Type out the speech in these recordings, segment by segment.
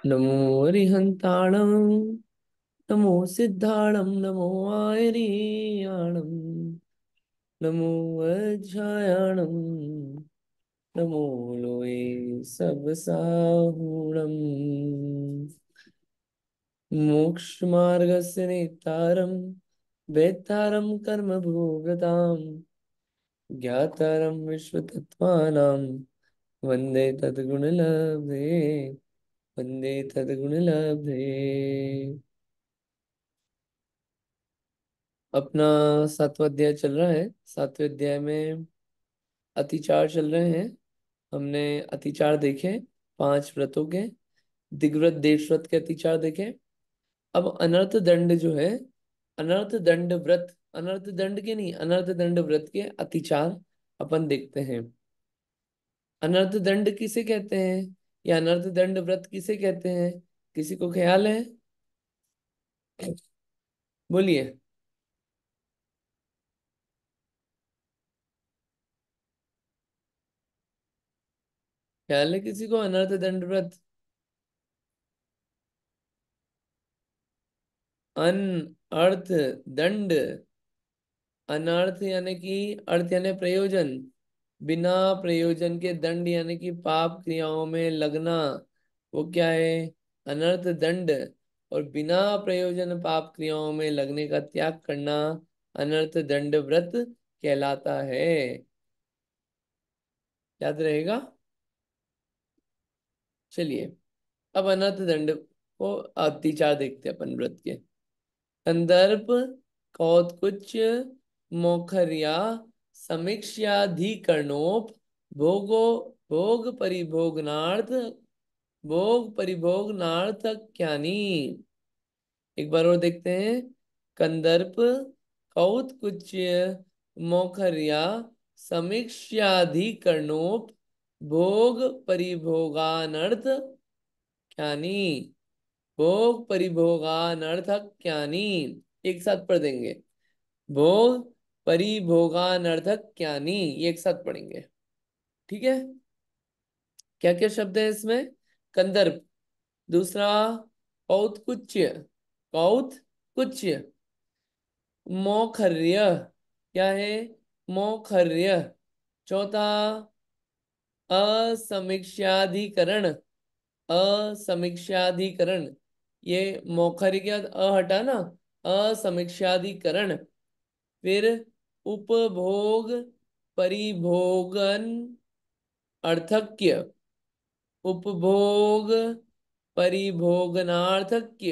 नमो अरिहंताणं नमो सिद्धाणं नमो आयरीयाणं नमो वज्रायाणं नमो लोये सबसाहूणम् मोक्षमार्गस्य नेतारं वेत्तारं कर्मभोगतां ज्ञातारं विश्वतत्त्वानां वन्दे तद्गुणलब्धे वन्दे तद्गुणलब्धे। अपना सातवां अध्याय चल रहा है। सातवें अध्याय में अतिचार चल रहे हैं। हमने अतिचार देखे, 5 व्रतों के। दिग्व्रत देश व्रत के अतिचार देखे। अब अनर्थ दंड जो है, अनर्थ दंड व्रत, अनर्थ दंड के नहीं, अनर्थ दंड व्रत के अतिचार अपन देखते हैं। अनर्थ दंड किसे कहते हैं या अनर्थ दंड व्रत किसे कहते हैं? किसी को ख्याल है? बोलिए। ख्याल है किसी को अनर्थ दंड व्रत? अन अर्थ दंड, अनर्थ यानी कि अर्थ यानी प्रयोजन, बिना प्रयोजन के दंड यानी कि पाप क्रियाओं में लगना, वो क्या है? अनर्थ दंड। और बिना प्रयोजन पाप क्रियाओं में लगने का त्याग करना अनर्थ दंड व्रत कहलाता है। याद रहेगा? चलिए, अब अनर्थ दंड को अतिचार देखते हैं अपन व्रत के। कंदर्प, कौतकुच, मोखरिया, समीक्ष्याधिकरणोप, भोगो भोग परिभोगनार्थ, भोग परिभोगनार्थ ज्ञानी। एक बार और देखते हैं। कंदर्प, कौतकुच, मोखरिया, समीक्ष्याधिकरणोप, भोग परिभोगानर्थ ज्ञानी। भोग परिभोगानर्थक ज्ञानी। एक साथ पढ़ देंगे। भोग परिभोगानर्थक ज्ञानी, ये एक साथ पढ़ेंगे। ठीक है? क्या क्या शब्द है इसमें? कंदर्प, दूसरा कौतकुच्य, कौतकुच्य। मोखर्य, क्या है? मोखर्य। चौथा असमीक्षाधिकरण, असमीक्षाधिकरण। ये मोखर्य के बाद अ हटा ना, असमीक्षाधिकरण। फिर उपभोग परिभोगन अर्थक्य, उपभोग परिभोगनार्थक्य।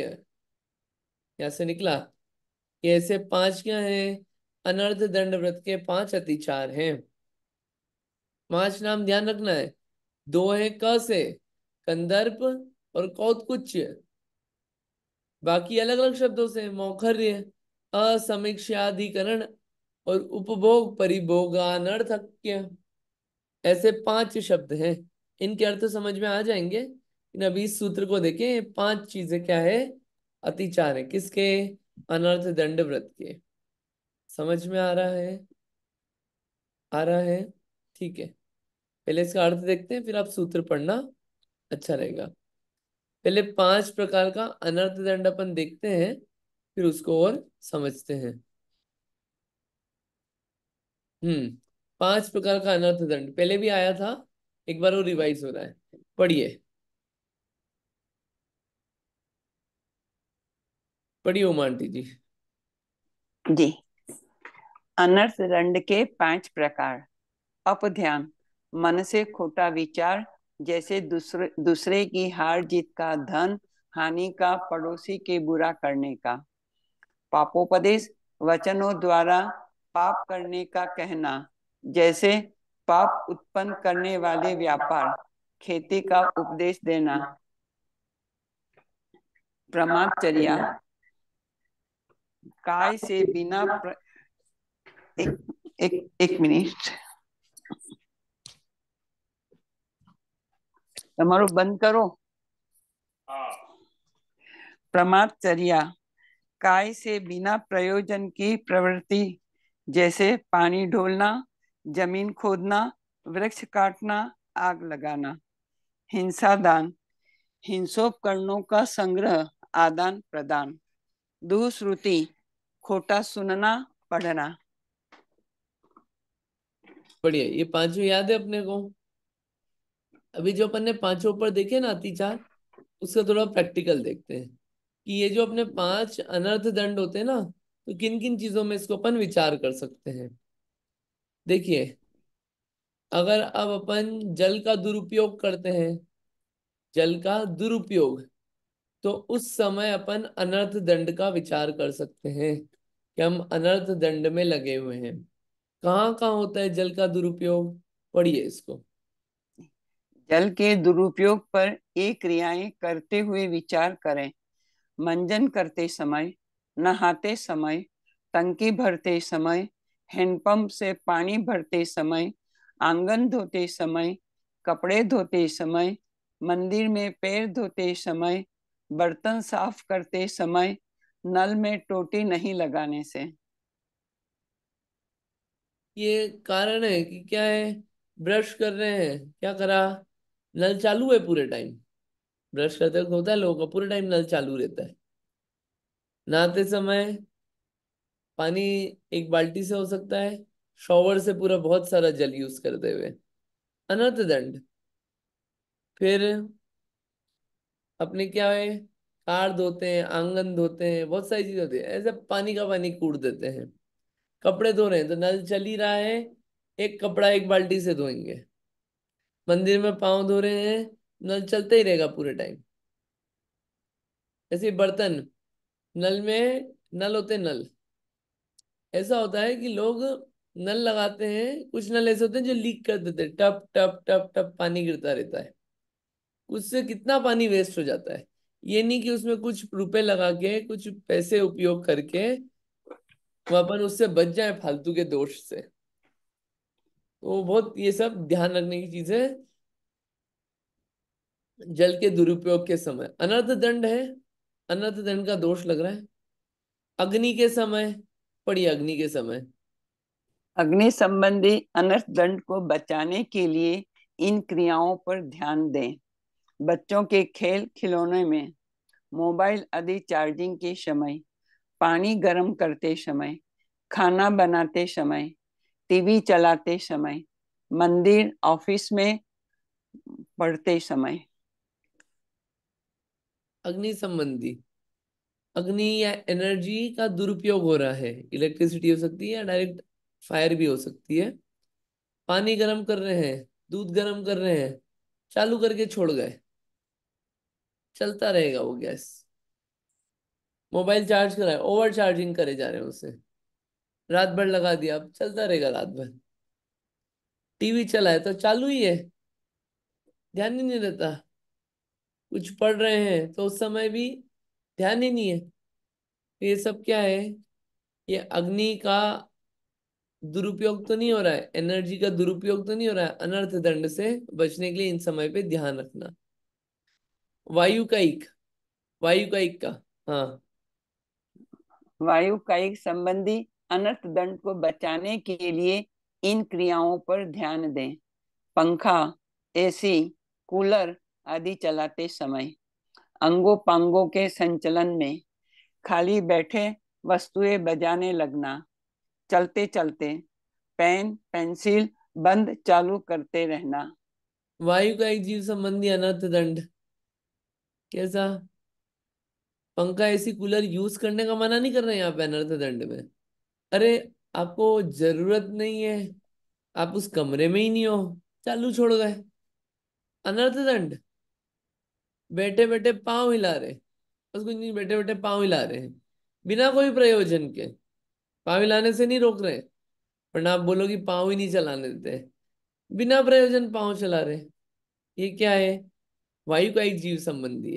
यहाँ से निकला कि ऐसे 5 क्या हैं? अनर्थ दंड व्रत के 5 अतिचार हैं। 5 नाम ध्यान रखना है। 2 है क से, कंदर्प और कौतकुच्य। बाकी अलग अलग शब्दों से, मौखर्य, असमीक्षाधिकरण और उपभोग परिभोगानर्थक्य। ऐसे 5 शब्द हैं। इनके अर्थ समझ में आ जाएंगे, लेकिन अभी इस सूत्र को देखें। 5 चीजें क्या है? अतिचार है। किसके? अनर्थ दंड व्रत के। समझ में आ रहा है? आ रहा है? ठीक है। पहले इसका अर्थ देखते हैं, फिर आप सूत्र पढ़ना, अच्छा रहेगा। पहले 5 प्रकार का अनर्थ दंड अपन देखते हैं, फिर उसको और समझते हैं। 5 प्रकार का अनर्थ दंड पहले भी आया था, एक बार वो रिवाइज हो रहा है। पढ़िए, पढ़िए उमा आंटी जी। जी। अनर्थ दंड के 5 प्रकार। अपध्यान, मन से खोटा विचार, जैसे दूसरे की हार जीत का, धन हानि का, पड़ोसी के बुरा करने का। पापोपदेश, वचनों द्वारा पाप करने का कहना, जैसे पाप उत्पन्न करने वाले व्यापार, खेती का उपदेश देना। प्रमादचर्या, काय से बिना एक, एक मिनट, તમારું બંધ કરો। प्रमादचर्या, काय से बिना प्रयोजन की प्रवृत्ति, जैसे पानी ढोलना, जमीन खोदना, वृक्ष काटना, आग लगाना। हिंसा दान, हिंसोपकरणों का संग्रह, आदान प्रदान। दुश्रुति, खोटा सुनना, पढ़ना। बढ़िया, ये पांचों याद है अपने को। अभी जो अपन ने पांचों ऊपर देखे ना, अति चार, उसका थोड़ा प्रैक्टिकल देखते हैं कि ये जो अपने पांच अनर्थ दंड होते हैं ना, तो किन किन चीजों में इसको अपन विचार कर सकते हैं। देखिए, अगर अब अपन जल का दुरुपयोग करते हैं, जल का दुरुपयोग, तो उस समय अपन अनर्थ दंड का विचार कर सकते हैं कि हम अनर्थ दंड में लगे हुए हैं। कहाँ कहाँ होता है जल का दुरुपयोग, पढ़िए इसको। जल के दुरुपयोग पर ये क्रियाएं करते हुए विचार करें। मंजन करते समय, नहाते समय, टंकी भरते समय, हैंडपंप से पानी भरते समय, आंगन धोते समय, कपड़े धोते समय, मंदिर में पैर धोते समय, बर्तन साफ करते समय, नल में टोटी नहीं लगाने से। ये कारण है कि क्या है, ब्रश कर रहे हैं, क्या करा, नल चालू है पूरे टाइम। ब्रश करते वक्त होता है लोगों का पूरे टाइम नल चालू रहता है। नहाते समय पानी एक बाल्टी से हो सकता है, शॉवर से पूरा बहुत सारा जल यूज करते हुए, अनर्थ दंड। फिर अपने क्या है, कार धोते हैं, आंगन धोते हैं, बहुत सारी चीजें होती है, ऐसे पानी का पानी कूट देते हैं। कपड़े धो रहे हैं तो नल चल ही रहा है, एक कपड़ा एक बाल्टी से धोएंगे। मंदिर में पाँव धो रहे हैं, नल चलते ही रहेगा पूरे टाइम। ऐसे ही बर्तन, नल में, नल होते हैं नल, ऐसा होता है कि लोग नल लगाते हैं, कुछ नल ऐसे होते हैं जो लीक कर देते हैं, टप टप टप टप पानी गिरता रहता है। उससे कितना पानी वेस्ट हो जाता है। ये नहीं कि उसमें कुछ रुपए लगा के, कुछ पैसे उपयोग करके वो अपन उससे बच जाए फालतू के दोष से। तो बहुत ये सब ध्यान रखने की चीज है। जल के दुरुपयोग के समय अनर्थ दंड है, अनर्थ दंड का दोष लग रहा है। अग्नि के समय, पढ़िए अग्नि के समय। अग्नि संबंधी अनर्थ दंड को बचाने के लिए इन क्रियाओं पर ध्यान दें। बच्चों के खेल खिलौने में, मोबाइल आदि चार्जिंग के समय, पानी गर्म करते समय, खाना बनाते समय, टीवी चलाते समय, मंदिर ऑफिस में पढ़ते समय। अग्नि संबंधी, अग्नि या एनर्जी का दुरुपयोग हो रहा है, इलेक्ट्रिसिटी हो सकती है या डायरेक्ट फायर भी हो सकती है। पानी गर्म कर रहे हैं, दूध गर्म कर रहे हैं, चालू करके छोड़ गए, चलता रहेगा वो गैस। मोबाइल चार्ज करा है, ओवर चार्जिंग करे जा रहे हैं उसे, रात भर लगा दिया, अब चलता रहेगा रात भर। टीवी चला है तो चालू ही है, ध्यान ही नहीं रहता। कुछ पढ़ रहे हैं तो उस समय भी ध्यान ही नहीं है। तो ये सब क्या है, ये अग्नि का दुरुपयोग तो नहीं हो रहा है, एनर्जी का दुरुपयोग तो नहीं हो रहा है। अनर्थ दंड से बचने के लिए इन समय पे ध्यान रखना। वायु का एक, वायु का एक का, हाँ। वायु कायिक संबंधी अनर्थ दंड को बचाने के लिए इन क्रियाओं पर ध्यान दें। पंखा, एसी, कूलर आदि चलाते समय, अंगों पांगों के संचलन में, खाली बैठे वस्तुएं बजाने लगना, चलते चलते, पेन पेंसिल बंद चालू करते रहना। वायु का एक जीव संबंधी अनर्थ दंड कैसा, पंखा एसी कूलर यूज करने का मना नहीं कर रहे हैं यहाँ पे अनर्थ दंड में। अरे, आपको जरूरत नहीं है, आप उस कमरे में ही नहीं हो, चालू छोड़ गए, अनर्थ दंड। बैठे बैठे पाँव हिला रहे, बस कुछ नहीं, बैठे बैठे पाँव हिला रहे हैं बिना कोई प्रयोजन के। पाँव हिलाने से नहीं रोक रहे, वरना आप बोलो कि पाँव ही नहीं चलाने देते, बिना प्रयोजन पाँव चला रहे। ये क्या है, वायु का एक जीव संबंधी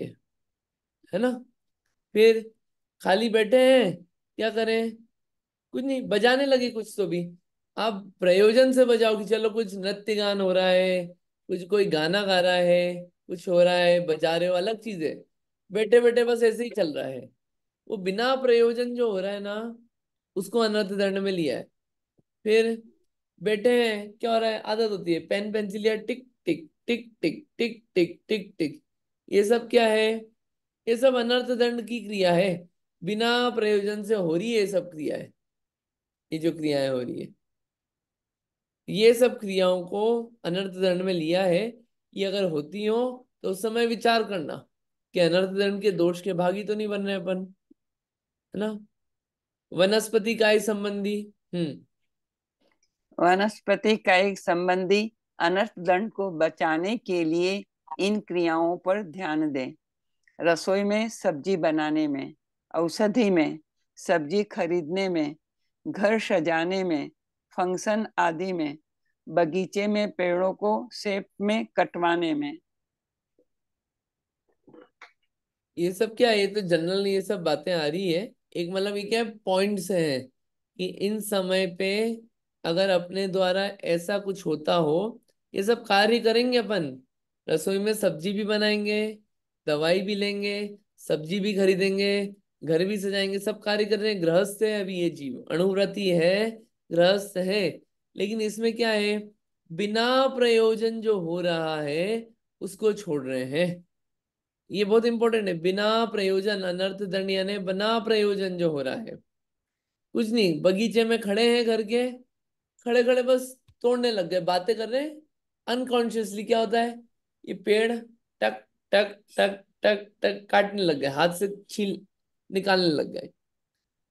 है ना। फिर खाली बैठे हैं, क्या करें, कुछ नहीं, बजाने लगे कुछ तो भी। आप प्रयोजन से बजाओ कि चलो कुछ नृत्य गान हो रहा है, कुछ कोई गाना गा रहा है, कुछ हो रहा है, बजा रहे हो, अलग चीज है। बैठे बैठे बस ऐसे ही चल रहा है, वो बिना प्रयोजन जो हो रहा है ना, उसको अनर्थ दंड में लिया है। फिर बैठे हैं, क्या हो रहा है, आदत होती है, पेन पेंसिल या टिक टिक टिक टिक टिक टिक टिक टिक, ये सब क्या है? ये सब अनर्थ दंड की क्रिया है, बिना प्रयोजन से हो रही है ये सब क्रिया है। ये जो क्रियाएं हो रही है, ये सब क्रियाओं को अनर्थ दंड में लिया है। ये अगर होती हो तो उस समय विचार करना कि अनर्थ दंड के दोष के भागी तो नहीं बन रहे अपन, है ना। वनस्पति काय संबंधी। हम्म। वनस्पति का एक संबंधी अनर्थ दंड को बचाने के लिए इन क्रियाओं पर ध्यान दें। रसोई में सब्जी बनाने में, औषधि में, सब्जी खरीदने में, घर सजाने में, फंक्शन आदि में, बगीचे में पेड़ों को शेप में कटवाने में। ये सब क्या है? ये तो जनरल ये सब बातें आ रही है। एक मतलब ये क्या पॉइंट्स हैं कि इन समय पे अगर अपने द्वारा ऐसा कुछ होता हो, ये सब कार्य करेंगे अपन। रसोई में सब्जी भी बनाएंगे, दवाई भी लेंगे, सब्जी भी खरीदेंगे, घर भी सजाएंगे, सब कार्य कर रहे हैं। गृहस्थ है अभी ये जीव, अणुव्रती है, गृहस्थ है। लेकिन इसमें क्या है? बिना प्रयोजन जो हो रहा है उसको छोड़ रहे हैं। ये बहुत इंपॉर्टेंट है। बिना प्रयोजन, अनर्थ दंड यानी बिना प्रयोजन जो हो रहा है। कुछ नहीं, बगीचे में खड़े हैं घर के, खड़े खड़े बस तोड़ने लग गए, बातें कर रहे हैं। अनकॉन्शियसली क्या होता है? ये पेड़ टक टक टक टक टक काटने लग गए, हाथ से छील निकालने लग गए।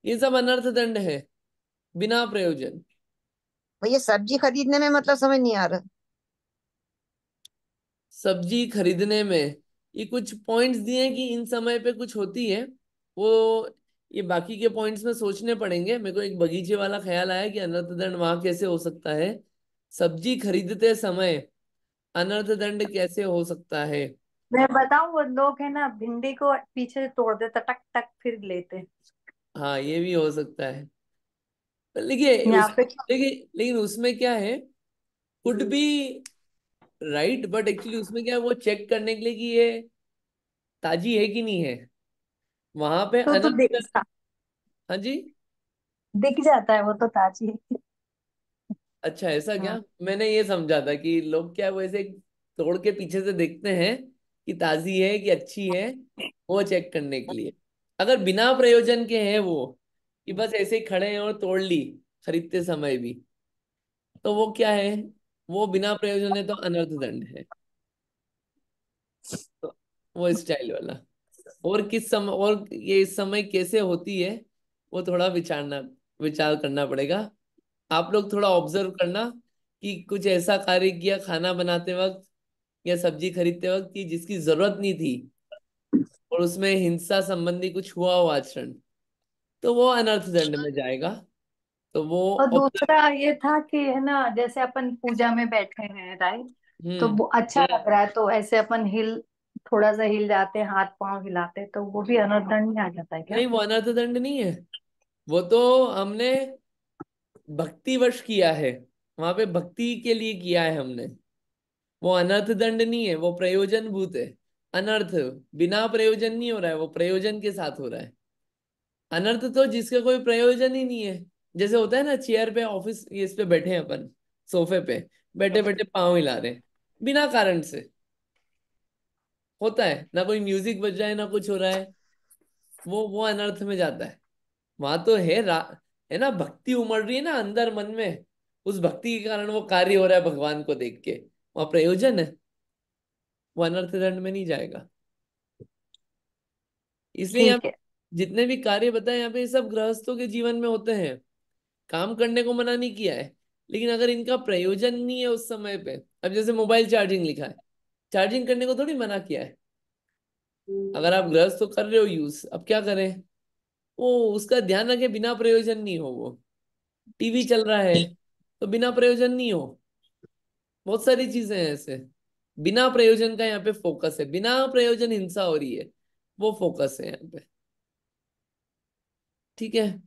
ये सब अनर्थ दंड है, बिना प्रयोजन। भैया सब्जी खरीदने में मतलब समझ नहीं आ रहा। सब्जी खरीदने में ये कुछ पॉइंट्स दिए हैं कि इन समय पे कुछ होती है वो। ये बाकी के पॉइंट्स में सोचने पड़ेंगे। मेरे को एक बगीचे वाला ख्याल आया कि अनर्थ दंड वहां कैसे हो सकता है, सब्जी खरीदते समय अनर्थ दंड कैसे हो सकता है। मैं बताऊं, वो लोग है ना भिंडी को पीछे से तोड़ देते टक टक फिर लेते। हाँ, ये भी हो सकता है। देखिए यहाँ पे लेकिन उसमें क्या है, could be right, but actually उसमें क्या है, वो चेक करने के लिए कि ये ताजी है कि नहीं है, वहां पे तो अनर्थ दंड। हाँ जी। दिख जाता है वो तो ताजी। अच्छा, ऐसा क्या? हाँ। मैंने ये समझा था कि लोग क्या वैसे तोड़ के पीछे से देखते हैं कि ताजी है कि अच्छी है, वो चेक करने के लिए। अगर बिना प्रयोजन के हैं वो, कि बस ऐसे ही खड़े हैं और तोड़ ली खरीदते समय भी, तो वो क्या है? वो बिना प्रयोजन है तो अनर्थ दंड है। तो वो स्टाइल वाला। और किस समय, और ये इस समय कैसे होती है, वो थोड़ा विचार करना पड़ेगा। आप लोग थोड़ा ऑब्जर्व करना कि कुछ ऐसा कार्य किया खाना बनाते वक्त या सब्जी खरीदते वक्त कि जिसकी जरूरत नहीं थी, और उसमें हिंसा संबंधी कुछ हुआ हो आचरण, तो वो अनर्थ दंड में जाएगा। तो वो और ऑब्जर्व। दूसरा ये था कि है ना, जैसे अपन पूजा में बैठे हैं, राइट, तो हम्म। वो अच्छा लग रहा है तो ऐसे अपन थोड़ा सा हिल जाते हैं, हाथ पांव हिलाते हैं, तो वो भी अनर्दंड में आ जाता है क्या? नहीं, वो अनर्थ दंड नहीं है। वो तो हमने भक्तिवश किया है, वहां पे भक्ति के लिए किया है हमने। वो अनर्थ दंड नहीं है, वो प्रयोजन भूत है। अनर्थ बिना प्रयोजन नहीं हो रहा है, वो प्रयोजन के साथ हो रहा है। अनर्थ तो जिसका कोई प्रयोजन ही नहीं है। जैसे होता है ना, चेयर पे ऑफिस इस पे बैठे हैं अपन, सोफे पे बैठे बैठे पाँव हिला रहे हैं बिना कारण से, होता है ना, कोई म्यूजिक बज रहा है ना कुछ हो रहा है, वो अनर्थ में जाता है। वहां तो है ना, भक्ति उमड़ रही है ना अंदर मन में, उस भक्ति के कारण वो कार्य हो रहा है भगवान को देख के, वहां प्रयोजन है, वो अनर्थ दंड में नहीं जाएगा। इसलिए यहाँ ठीक है। पे जितने भी कार्य बताए यहाँ पे, ये सब गृहस्थों के जीवन में होते हैं। काम करने को मना नहीं किया है, लेकिन अगर इनका प्रयोजन नहीं है उस समय पे, अब जैसे मोबाइल चार्जिंग लिखा है, चार्जिंग करने को थोड़ी मना किया है। अगर आप गृहस्थ तो कर रहे हो यूज, अब क्या करें? वो उसका ध्यान रखें, बिना प्रयोजन नहीं हो वो। टीवी चल रहा है तो बिना प्रयोजन नहीं हो। बहुत सारी चीजें हैं ऐसे, बिना प्रयोजन का यहाँ पे फोकस है, बिना प्रयोजन हिंसा हो रही है, वो फोकस है यहाँ पे। ठीक है।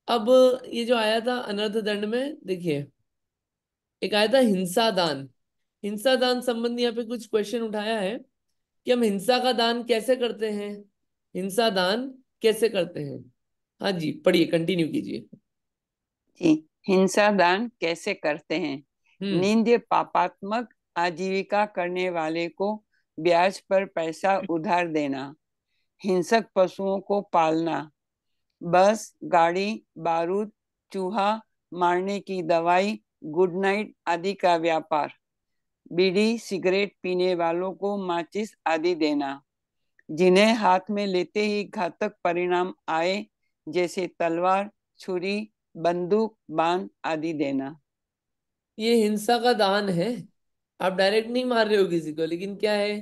अब ये जो आया था अनर्थ दंड में, देखिए एक आया था हिंसा दान। हिंसा दान संबंधी यहाँ पे कुछ क्वेश्चन उठाया है कि हम हिंसा का दान कैसे करते हैं, हिंसा दान कैसे करते हैं। हाँ जी, पढ़िए, कंटिन्यू कीजिए। जी, हिंसा दान कैसे करते हैं। हम्म। निंद्य पापात्मक आजीविका करने वाले को ब्याज पर पैसा उधार देना, हिंसक पशुओं को पालना, बस, गाड़ी, बारूद, चूहा मारने की दवाई, गुड नाइट आदि का व्यापार, बीड़ी सिगरेट पीने वालों को माचिस आदि देना, जिन्हें हाथ में लेते ही घातक परिणाम आए, जैसे तलवार, छुरी, बंदूक, बाण आदि देना। ये हिंसा का दान है। आप डायरेक्ट नहीं मार रहे हो किसी को, लेकिन क्या है,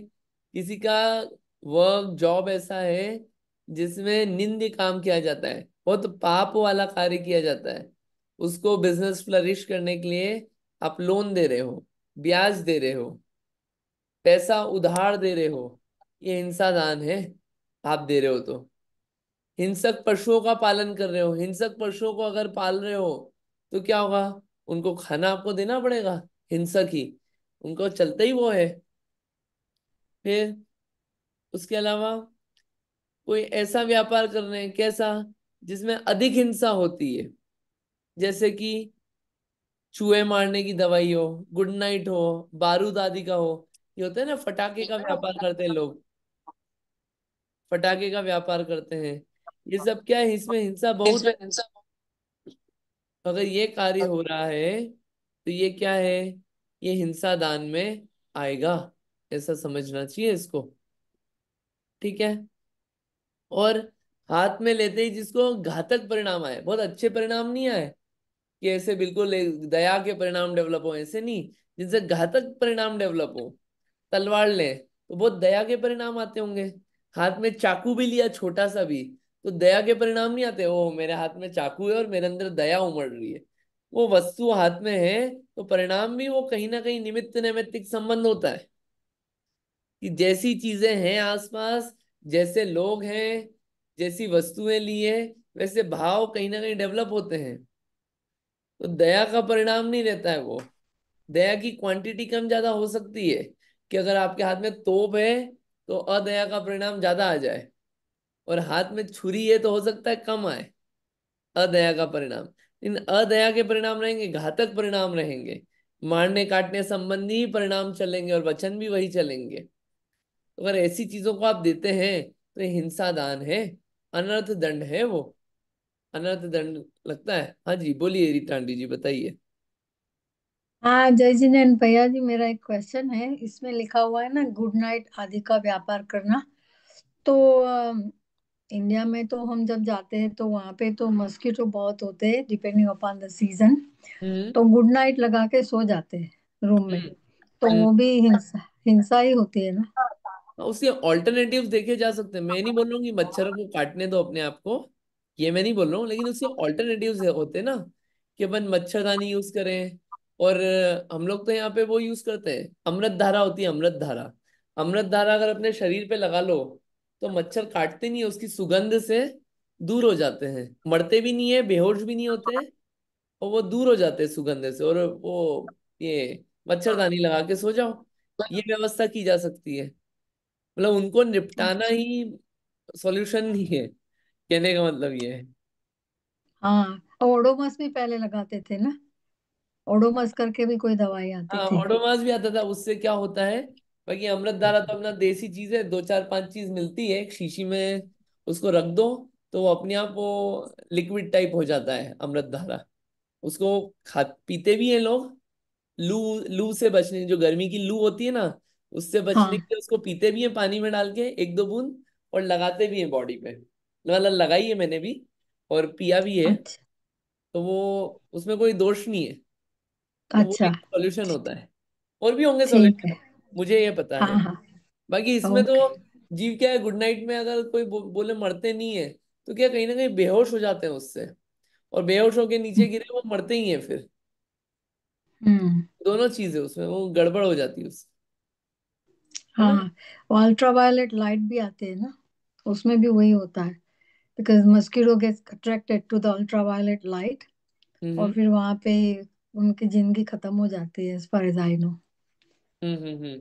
किसी का वर्क जॉब ऐसा है जिसमें निंद्य काम किया जाता है, बहुत पाप वाला कार्य किया जाता है, उसको बिजनेस फ्लरिश करने के लिए आप लोन दे रहे हो, ब्याज दे रहे हो, पैसा उधार दे रहे हो, ये हिंसा दान है। आप दे रहे हो तो हिंसक पशुओं का पालन कर रहे हो, हिंसक पशुओं को अगर पाल रहे हो तो क्या होगा, उनको खाना आपको देना पड़ेगा, हिंसक ही, उनको चलता ही वो है। फिर उसके अलावा कोई ऐसा व्यापार कर रहे हैं, कैसा, जिसमें अधिक हिंसा होती है, जैसे कि चूहे मारने की दवाई हो, गुड नाइट हो, बारूद आदि का हो। ये होता है ना, फटाके का व्यापार करते हैं लोग, फटाके का व्यापार करते हैं। ये सब क्या है, इसमें हिंसा बहुत है। अगर ये कार्य हो रहा है तो ये क्या है, ये हिंसा दान में आएगा, ऐसा समझना चाहिए इसको। ठीक है। और हाथ में लेते ही जिसको घातक परिणाम आए, बहुत अच्छे परिणाम नहीं आए कि ऐसे बिल्कुल दया के परिणाम डेवलप हो, ऐसे नहीं, जिनसे घातक परिणाम डेवलप हो। तलवार ले तो बहुत दया के परिणाम आते होंगे, हाथ में चाकू भी लिया छोटा सा भी, तो दया के परिणाम नहीं आते, ओ मेरे हाथ में चाकू है और मेरे अंदर दया उमड़ रही है। वो वस्तु हाथ में है तो परिणाम भी वो कहीं ना कहीं निमित्त नैमित्तिक संबंध होता है, कि जैसी चीजें हैं आसपास, जैसे लोग हैं, जैसी वस्तुएं लिए, वैसे भाव कहीं ना कहीं डेवलप होते हैं। तो दया का परिणाम नहीं रहता है वो। दया की क्वांटिटी कम ज्यादा हो सकती है, कि अगर आपके हाथ में तोप है तो अदया का परिणाम ज्यादा आ जाए, और हाथ में छुरी है तो हो सकता है कम आए अदया का परिणाम। इन अदया के परिणाम रहेंगे, घातक परिणाम रहेंगे, मारने काटने संबंधी परिणाम चलेंगे और वचन भी वही चलेंगे। तो अगर ऐसी चीजों को आप देते हैं तो ये हिंसा दान है, अनर्थ दंड है वो, अनर्थ दंड लगता है। हाँ जी, बोलिए रीता आंटी जी, बताइए। हाँ जय जिनेन्द्र भैया जी, मेरा एक क्वेश्चन है। इसमें लिखा हुआ है ना, गुड नाइट आदि का व्यापार करना। तो इंडिया में तो हम जब जाते हैं तो वहाँ पे तो मस्कीटो बहुत होते हैं, डिपेंडिंग अपॉन द सीजन। हम्म। तो गुड नाइट लगा के सो जाते हैं रूम में, हम्म। तो हम्म। वो भी हिंसा हिंसा ही होती है ना। उसके ऑल्टरनेटिव देखे जा सकते हैं। मैं नहीं बोल रहा हूँ कि मच्छरों को काटने दो अपने आप को, ये मैं नहीं बोल रहा हूँ, लेकिन उसके ऑल्टरनेटिव होते हैं ना, कि अपन मच्छरदानी यूज करें। और हम लोग तो यहाँ पे वो यूज करते हैं, अमृत धारा होती है, अमृत धारा। अमृत धारा अगर अपने शरीर पे लगा लो तो मच्छर काटते नहीं है, उसकी सुगंध से दूर हो जाते हैं, मरते भी नहीं है, बेहोश भी नहीं होते, और वो दूर हो जाते हैं सुगंध से। और वो ये मच्छरदानी लगा के सो जाओ, ये व्यवस्था की जा सकती है। मतलब उनको निपटाना अच्छा। ही सॉल्यूशन नहीं है, कहने का मतलब ये है। हाँ, ओडोमस भी पहले लगाते थे ना, ओडोमस करके भी कोई दवाई आती हाँ, थी। ओडोमास भी आता था, उससे क्या होता है, बाकी अमृत धारा तो अपना देसी चीज है, दो चार पांच चीज मिलती है एक शीशी में, उसको रख दो तो वो अपने आप वो लिक्विड टाइप हो जाता है अमृत धारा। उसको खा पीते भी हैं लोग, लू लू से बचने, जो गर्मी की लू होती है ना, उससे बचने हाँ। के लिए उसको पीते भी हैं पानी में डाल के एक दो बूंद, और लगाते भी हैं बॉडी पे। मतलब लगाई है मैंने भी और पिया भी है, अच्छा। तो वो उसमें कोई दोष नहीं है। तो वो अच्छा। एक सॉल्यूशन होता है, और भी होंगे ठीक सॉल्यूशन, है। मुझे ये पता हाँ है। हाँ। बाकी इसमें तो ओके। जीव क्या है, गुड नाइट में अगर कोई बोले मरते नहीं है, तो क्या कहीं ना कहीं बेहोश हो जाते हैं उससे, और बेहोश होके नीचे गिरे वो मरते ही हैं फिर। हम्म। दोनों चीजें उसमें वो गड़बड़ हो जाती है उससे, है ना। हाँ, अल्ट्रावायलेट लाइट भी आते हैं ना, उसमें भी वही होता है, because mosquito gets attracted to the ultraviolet light, और हम्म। फिर वहां पे उनकी जिंदगी खत्म हो जाती है, as far as I know. Hmm.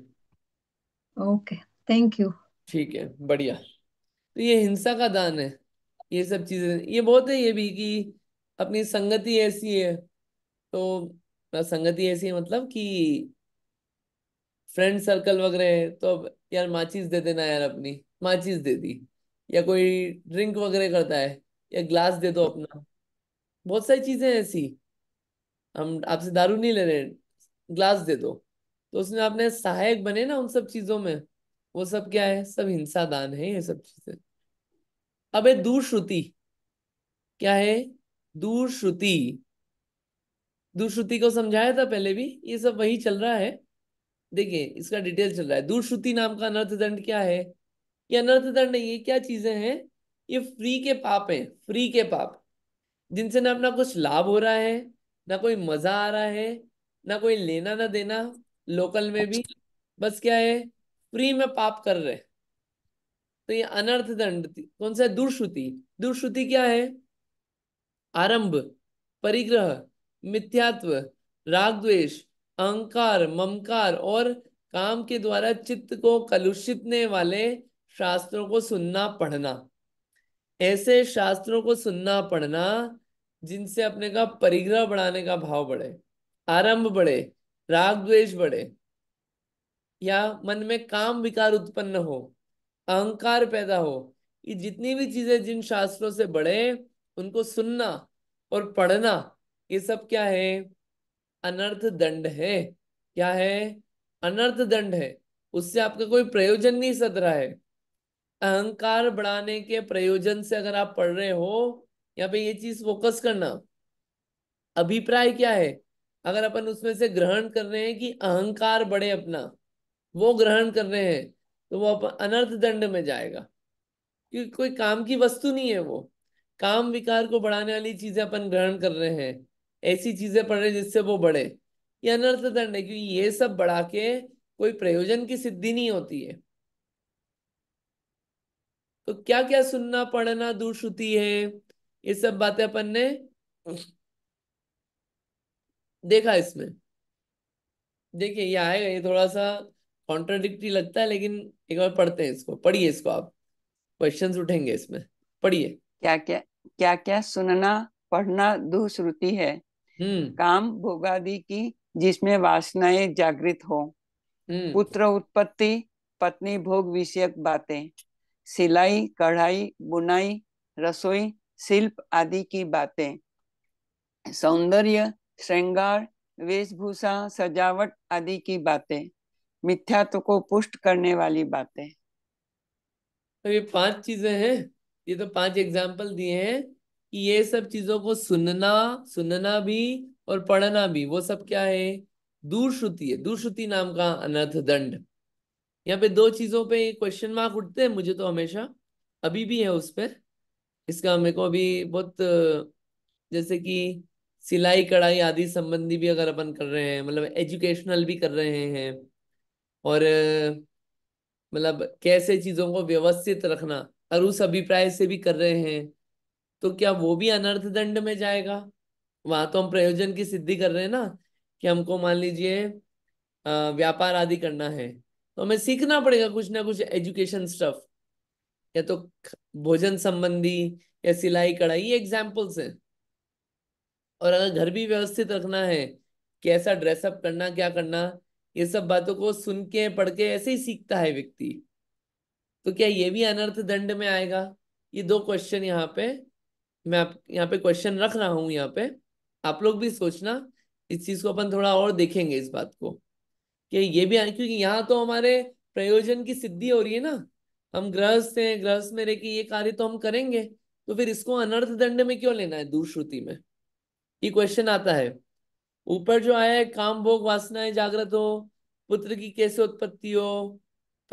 Okay, thank you. ठीक है, बढ़िया। तो ये हिंसा का दान है, ये सब चीजें ये बहुत है, ये भी कि अपनी संगति ऐसी है, तो संगति ऐसी है मतलब कि फ्रेंड सर्कल वगैरह है, तो अब यार माचिस दे देना यार, अपनी माचिस दे दी। या कोई ड्रिंक वगैरह करता है, या ग्लास दे दो अपना। बहुत सारी चीजें हैं ऐसी, हम आपसे दारू नहीं ले रहे, ग्लास दे दो। तो उसमें आपने सहायक बने ना उन सब चीजों में, वो सब क्या है, सब हिंसा दान है ये सब चीजें। अब है दूर श्रुति। क्या है दूर श्रुति? दूर श्रुति को समझाया था पहले भी, ये सब वही चल रहा है। देखिए इसका डिटेल चल रहा है। दूर श्रुति नाम का अनर्थ दंड क्या है? ये अनर्थ दंड नहीं, ये क्या चीजें हैं? ये फ्री के पाप हैं, फ्री के पाप, जिनसे ना अपना कुछ लाभ हो रहा है, ना कोई मजा आ रहा है, ना कोई लेना ना देना, लोकल में भी। बस क्या है, फ्री में पाप कर रहे। तो ये अनर्थ दंड कौन सा है? दुष्श्रुति। दुष्श्रुति क्या है? आरंभ, परिग्रह, मिथ्यात्व, राग द्वेष, अहंकार, ममकार और काम के द्वारा चित्त को कलुषितने वाले शास्त्रों को सुनना पढ़ना। ऐसे शास्त्रों को सुनना पढ़ना जिनसे अपने का परिग्रह बढ़ाने का भाव बढ़े, आरंभ बढ़े, राग द्वेष बढ़े, या मन में काम विकार उत्पन्न हो, अहंकार पैदा हो। ये जितनी भी चीजें जिन शास्त्रों से बढ़े, उनको सुनना और पढ़ना, ये सब क्या है? अनर्थ दंड है। क्या है? अनर्थ दंड है। उससे आपका कोई प्रयोजन नहीं सद रहा है। अहंकार बढ़ाने के प्रयोजन से अगर आप पढ़ रहे हो, यहाँ पे ये चीज फोकस करना। अभिप्राय क्या है? अगर अपन उसमें से ग्रहण कर रहे हैं कि अहंकार बढ़े अपना, वो ग्रहण कर रहे हैं, तो वो अपन अनर्थ दंड में जाएगा, क्योंकि कोई काम की वस्तु नहीं है वो। काम विकार को बढ़ाने वाली चीजें अपन ग्रहण कर रहे हैं, ऐसी चीजें पढ़ रहे हैं जिससे वो बढ़े, ये अनर्थ दंड है। क्योंकि ये सब बढ़ा के कोई प्रयोजन की सिद्धि नहीं होती है। तो क्या क्या सुनना पढ़ना दुश्रुति है, ये सब बातें अपन ने देखा इसमें। देखिए ये आएगा, ये थोड़ा सा कॉन्ट्राडिक्टरी लगता है, लेकिन एक बार पढ़ते हैं इसको, पढ़िए इसको आप, क्वेश्चंस उठेंगे इसमें, पढ़िए। क्या क्या क्या क्या सुनना पढ़ना दुश्रुति है? हम्म। काम भोगादि की जिसमें वासनाएं जागृत हो, हम्म। पुत्र उत्पत्ति, पत्नी भोग विषयक बातें, सिलाई कढ़ाई बुनाई रसोई शिल्प आदि की बातें, सौंदर्य श्रृंगार वेशभूषा सजावट आदि की बातें, मिथ्यात्व को पुष्ट करने वाली बातें। तो ये पांच चीजें हैं, ये तो पांच एग्जाम्पल दिए हैं कि ये सब चीजों को सुनना, सुनना भी और पढ़ना भी, वो सब क्या है? दूरश्रुति है। दूरश्रुति नाम का अनर्थ दंड। यहाँ पे दो चीजों पे क्वेश्चन मार्क उठते हैं मुझे तो हमेशा, अभी भी है उस पे। इसका मेरे को अभी बहुत जैसे कि सिलाई कढ़ाई आदि संबंधी भी अगर अपन कर रहे हैं, मतलब एजुकेशनल भी कर रहे हैं, और मतलब कैसे चीजों को व्यवस्थित रखना, और उस अभिप्राय से भी कर रहे हैं, तो क्या वो भी अनर्थ दंड में जाएगा? वहां तो हम प्रयोजन की सिद्धि कर रहे हैं ना, कि हमको मान लीजिए व्यापार आदि करना है, तो हमें सीखना पड़ेगा कुछ ना कुछ एजुकेशन स्टफ, या तो भोजन संबंधी, या सिलाई कढ़ाई, ये एग्जाम्पल्स हैं। और अगर घर भी व्यवस्थित रखना है, कैसा ड्रेसअप करना, क्या करना, ये सब बातों को सुन के पढ़ के ऐसे ही सीखता है व्यक्ति, तो क्या ये भी अनर्थ दंड में आएगा? ये दो क्वेश्चन यहाँ पे, मैं आप यहाँ पे क्वेश्चन रख रहा हूं यहाँ पे, आप लोग भी सोचना। इस चीज को अपन थोड़ा और देखेंगे इस बात को, कि ये भी क्योंकि यहाँ तो हमारे प्रयोजन की सिद्धि हो रही है ना, हम गृहस्थ हैं, गृहस्थ में रह के ये कार्य तो हम करेंगे, तो फिर इसको अनर्थ दंड में क्यों लेना है दुश्रुति में? ये क्वेश्चन आता है। ऊपर जो आया है, काम भोग वासनाएं जागृत हो, पुत्र की कैसे उत्पत्ति हो,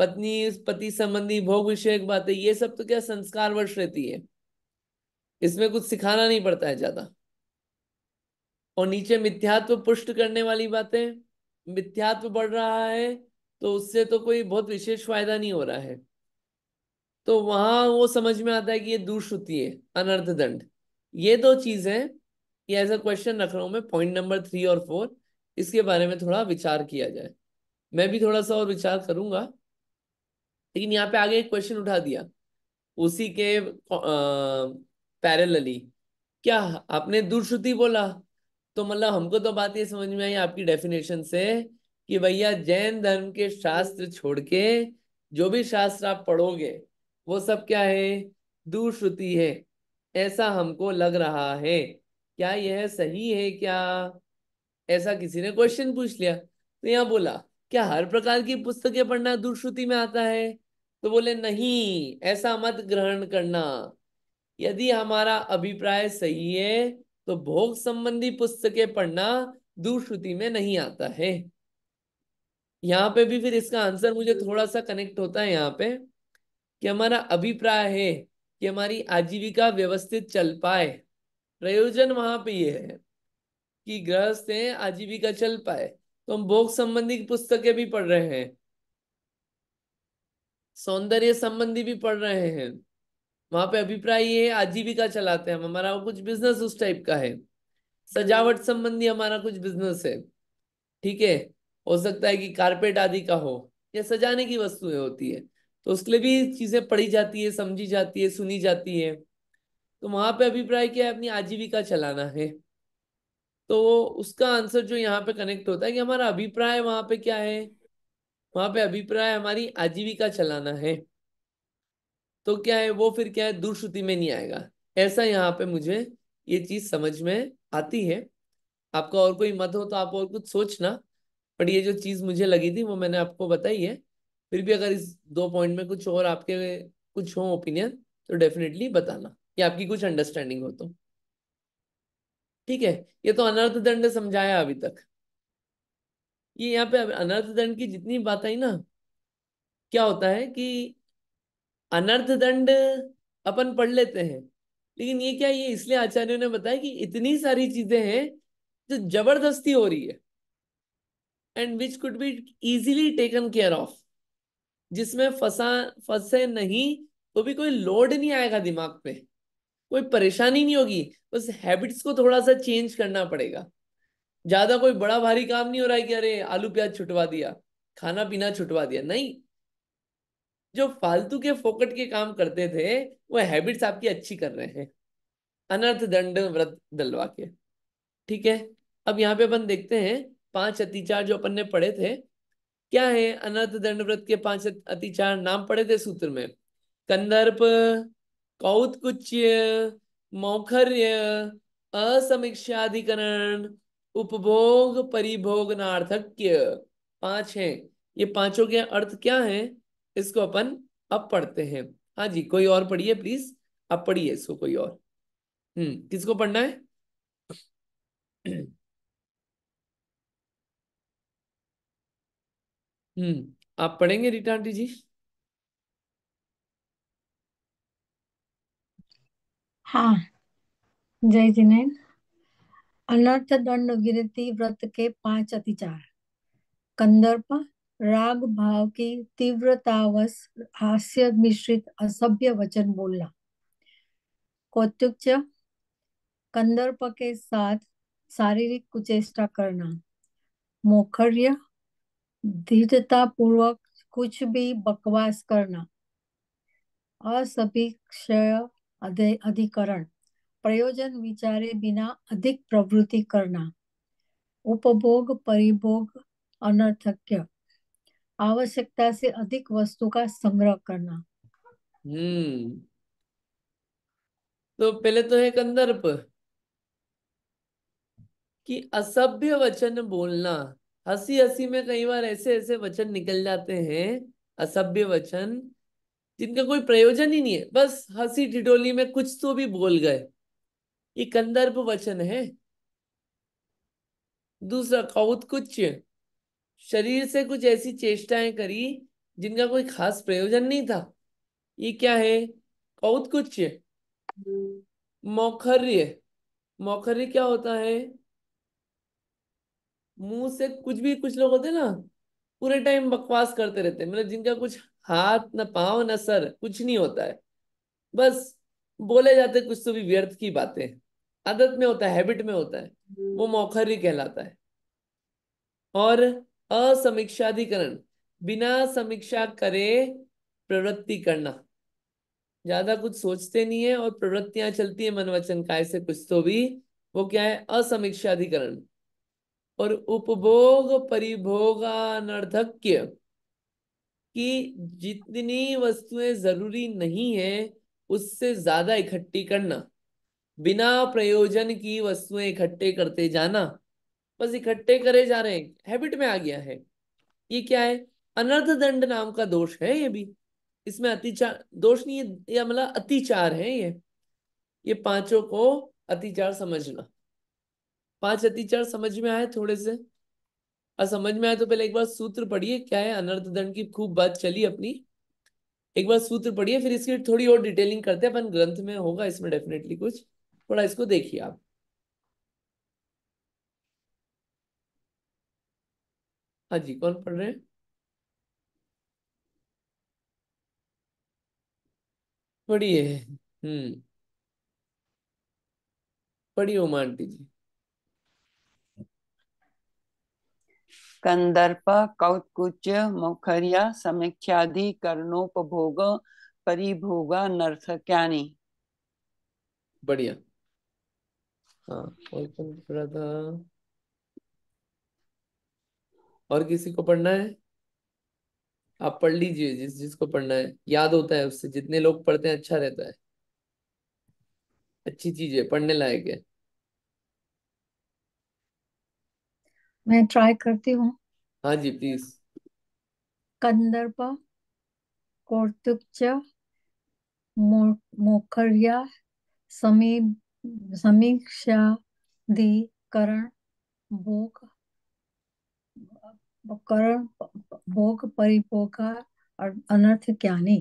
पत्नी पति संबंधी भोग विषयक बातें, ये सब तो क्या संस्कार वश रहती है, इसमें कुछ सिखाना नहीं पड़ता है ज्यादा। और नीचे मिथ्यात्व पुष्ट करने वाली बातें, मिथ्यात्व बढ़ रहा है, तो उससे तो कोई बहुत विशेष फायदा नहीं हो रहा है, तो वहां वो समझ में आता है कि ये दुश्रुति है, अनर्थ दंड। ये दो चीजें, ये ऐसा क्वेश्चन रख रहा हूं मैं, पॉइंट नंबर 3 और 4, इसके बारे में थोड़ा विचार किया जाए। मैं भी थोड़ा सा और विचार करूंगा, लेकिन यहाँ पे आगे एक क्वेश्चन उठा दिया उसी के पैरेलली। क्या आपने दुश्रुति बोला, तो मतलब हमको तो बात ये समझ में आई आपकी डेफिनेशन से, कि भैया जैन धर्म के शास्त्र छोड़ के जो भी शास्त्र आप पढ़ोगे वो सब क्या है, दुश्रुति है, ऐसा हमको लग रहा है। क्या यह सही है क्या? ऐसा किसी ने क्वेश्चन पूछ लिया, तो यहाँ बोला क्या हर प्रकार की पुस्तकें पढ़ना दुश्रुति में आता है? तो बोले नहीं, ऐसा मत ग्रहण करना। यदि हमारा अभिप्राय सही है तो भोग संबंधी पुस्तकें पढ़ना दुश्रुति में नहीं आता है। यहाँ पे भी फिर इसका आंसर मुझे थोड़ा सा कनेक्ट होता है यहाँ पे, कि हमारा अभिप्राय है कि हमारी आजीविका व्यवस्थित चल पाए। प्रयोजन वहां पे ये है कि गृहस्थ हैं, आजीविका चल पाए, तो हम भोग संबंधी पुस्तकें भी पढ़ रहे हैं, सौंदर्य संबंधी भी पढ़ रहे हैं। वहां पे अभिप्राय ये है आजीविका चलाते हैं हम, हमारा कुछ बिजनेस उस टाइप का है। सजावट संबंधी हमारा कुछ बिजनेस है, ठीक है, हो सकता है कि कारपेट आदि का हो, या सजाने की वस्तुएं होती है, तो उसके लिए भी चीजें पढ़ी जाती है, समझी जाती है, सुनी जाती है। तो वहां पे अभिप्राय क्या है, अपनी आजीविका चलाना है। तो उसका आंसर जो यहाँ पे कनेक्ट होता है कि हमारा अभिप्राय वहां पे क्या है, वहां पे अभिप्राय हमारी आजीविका चलाना है, तो क्या है वो फिर क्या है, दुश्रुति में नहीं आएगा। ऐसा यहाँ पे मुझे ये चीज समझ में आती है। आपका और कोई मत हो तो आप और कुछ सोचना, पर ये जो चीज मुझे लगी थी वो मैंने आपको बताई है। फिर भी अगर इस दो पॉइंट में कुछ और आपके कुछ हो ओपिनियन तो डेफिनेटली बताना, या आपकी कुछ अंडरस्टैंडिंग हो तो। ठीक है, ये तो अनर्थ दंड समझाया अभी तक। ये यहाँ पे अनर्थ दंड की जितनी बात आई ना, क्या होता है कि अनर्थ दंड अपन पढ़ लेते हैं, लेकिन ये क्या, ये इसलिए आचार्यों ने बताया कि इतनी सारी चीजें हैं जो जबरदस्ती हो रही है, and which could be easily taken care of, जिसमें फंसे नहीं तो भी कोई लोड नहीं आएगा दिमाग पे, कोई परेशानी नहीं होगी। बस हैबिट्स को थोड़ा सा चेंज करना पड़ेगा। ज्यादा कोई बड़ा भारी काम नहीं हो रहा है कि अरे आलू प्याज छुटवा दिया, खाना पीना छुटवा दिया, नहीं। जो फालतू के फोकट के काम करते थे वो हैबिट्स आपकी अच्छी कर रहे हैं, अनर्थ दंड व्रत डलवा के। ठीक है, अब यहाँ पे अपन देखते हैं 5 अतिचार जो अपन ने पढ़े थे। क्या है अनर्थ दंड व्रत के 5 अतिचार? नाम पढ़े थे सूत्र में, कंदर्प, कौत्कुच्य, मौखर्य, असमीक्षाधिकरण, उपभोग परिभोगनार्थक्य। 5 हैं। ये पांचों के अर्थ क्या हैं, इसको अपन अब पढ़ते हैं। हाँ जी, कोई और पढ़िए प्लीज, अब पढ़िए इसको कोई और। किसको पढ़ना है? आप पढ़ेंगे रीटा आंटी जी? हाँ, जय जिनेन। अनर्थ दंड गिरती व्रत के 5 अतिचार। कंदर्प, राग भाव की तीव्रतावश हास्य मिश्रित असभ्य वचन बोलना। कौतुक, कंदर्प के साथ शारीरिक कुचेष्टा करना। मोखर्य, धीरता पूर्वक कुछ भी बकवास करना। असभीक्षय अधिकरण, प्रयोजन विचारे बिना अधिक प्रवृत्ति करना। उपभोग परिभोग अनर्थक्य, आवश्यकता से अधिक वस्तु का संग्रह करना। हम्म तो पहले तो है कंदर्प, कि असभ्य वचन बोलना। हंसी हंसी में कई बार ऐसे ऐसे वचन निकल जाते हैं, असभ्य वचन, जिनका कोई प्रयोजन ही नहीं है, बस हंसी ठिठोली में कुछ तो भी बोल गए, ये कंदर्प वचन है। दूसरा कौत्कुच्य, शरीर से कुछ ऐसी चेष्टाएं करी जिनका कोई खास प्रयोजन नहीं था, ये क्या है, कौत्कुच्य। मौखर्य, मौखर्य क्या होता है, मुंह से कुछ भी, कुछ लोग होते हैं ना पूरे टाइम बकवास करते रहते हैं, मतलब जिनका कुछ हाथ न पांव न सर कुछ नहीं होता है, बस बोले जाते कुछ तो भी व्यर्थ की बातें, आदत में होता है, हैबिट में होता है, वो मौखरी कहलाता है। और असमीक्षाधिकरण, बिना समीक्षा करे प्रवृत्ति करना, ज्यादा कुछ सोचते नहीं है और प्रवृत्तियां चलती है मन वचन काय से कुछ तो भी, वो क्या है, असमीक्षाधिकरण। और उपभोग परिभोगानर्थक्य, कि जितनी वस्तुएं जरूरी नहीं है उससे ज्यादा इकट्ठी करना, बिना प्रयोजन की वस्तुएं इकट्ठे करते जाना, बस इकट्ठे करे जा रहे हैं, हैबिट में आ गया है। ये क्या है? अनर्थ दंड नाम का दोष है ये भी। इसमें अतिचार दोष नहीं है, या मतलब अतिचार है ये पांचों को अतिचार समझना। पांच अतिचार समझ में आए थोड़े से? और समझ में आए तो पहले एक बार सूत्र पढ़िए, क्या है अनर्थ दंड की खूब बात चली अपनी। एक बार सूत्र पढ़िए, फिर इसकी थोड़ी और डिटेलिंग करते हैं अपन, ग्रंथ में होगा इसमें डेफिनेटली कुछ, थोड़ा इसको देखिए आप। हाँ जी, कौन पढ़ रहे हैं? पढ़िए। पढ़िए उमा आंटी जी। कंदर्प कौत्कुच मुखर्या समीक्षादि कर्णोपभोग परिभोगा नर्थक्यानि। बढ़िया। हाँ, और कौन पढ़ रहा था? और किसी को पढ़ना है? आप पढ़ लीजिए, जिस जिसको पढ़ना है, याद होता है उससे, जितने लोग पढ़ते हैं अच्छा रहता है, अच्छी चीज है, पढ़ने लायक है। मैं ट्राई करती हूँ। हाँ जी प्लीज। कंदर्प कौतुक मोखर्या समी समीक्षाधिकरण भोग करण भोग परिभोगा और अनर्थ ज्ञानी।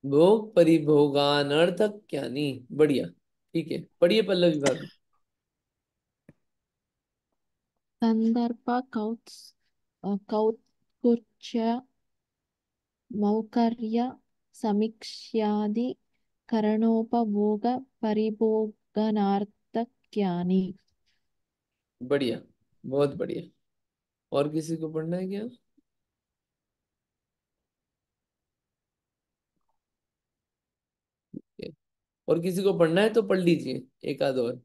भोग परिभोगानर्थक ज्ञानी। बढ़िया। ठीक है, पढ़िए पल्लवी भाभी। संदर्भ कौत्कुच मौकर्य समीक्ष्यादि करणोपभोग परिभोगनार्थक्यानि। बढ़िया, बहुत बढ़िया। और किसी को पढ़ना है क्या? Okay. और किसी को पढ़ना है तो पढ़ लीजिए एक आध और।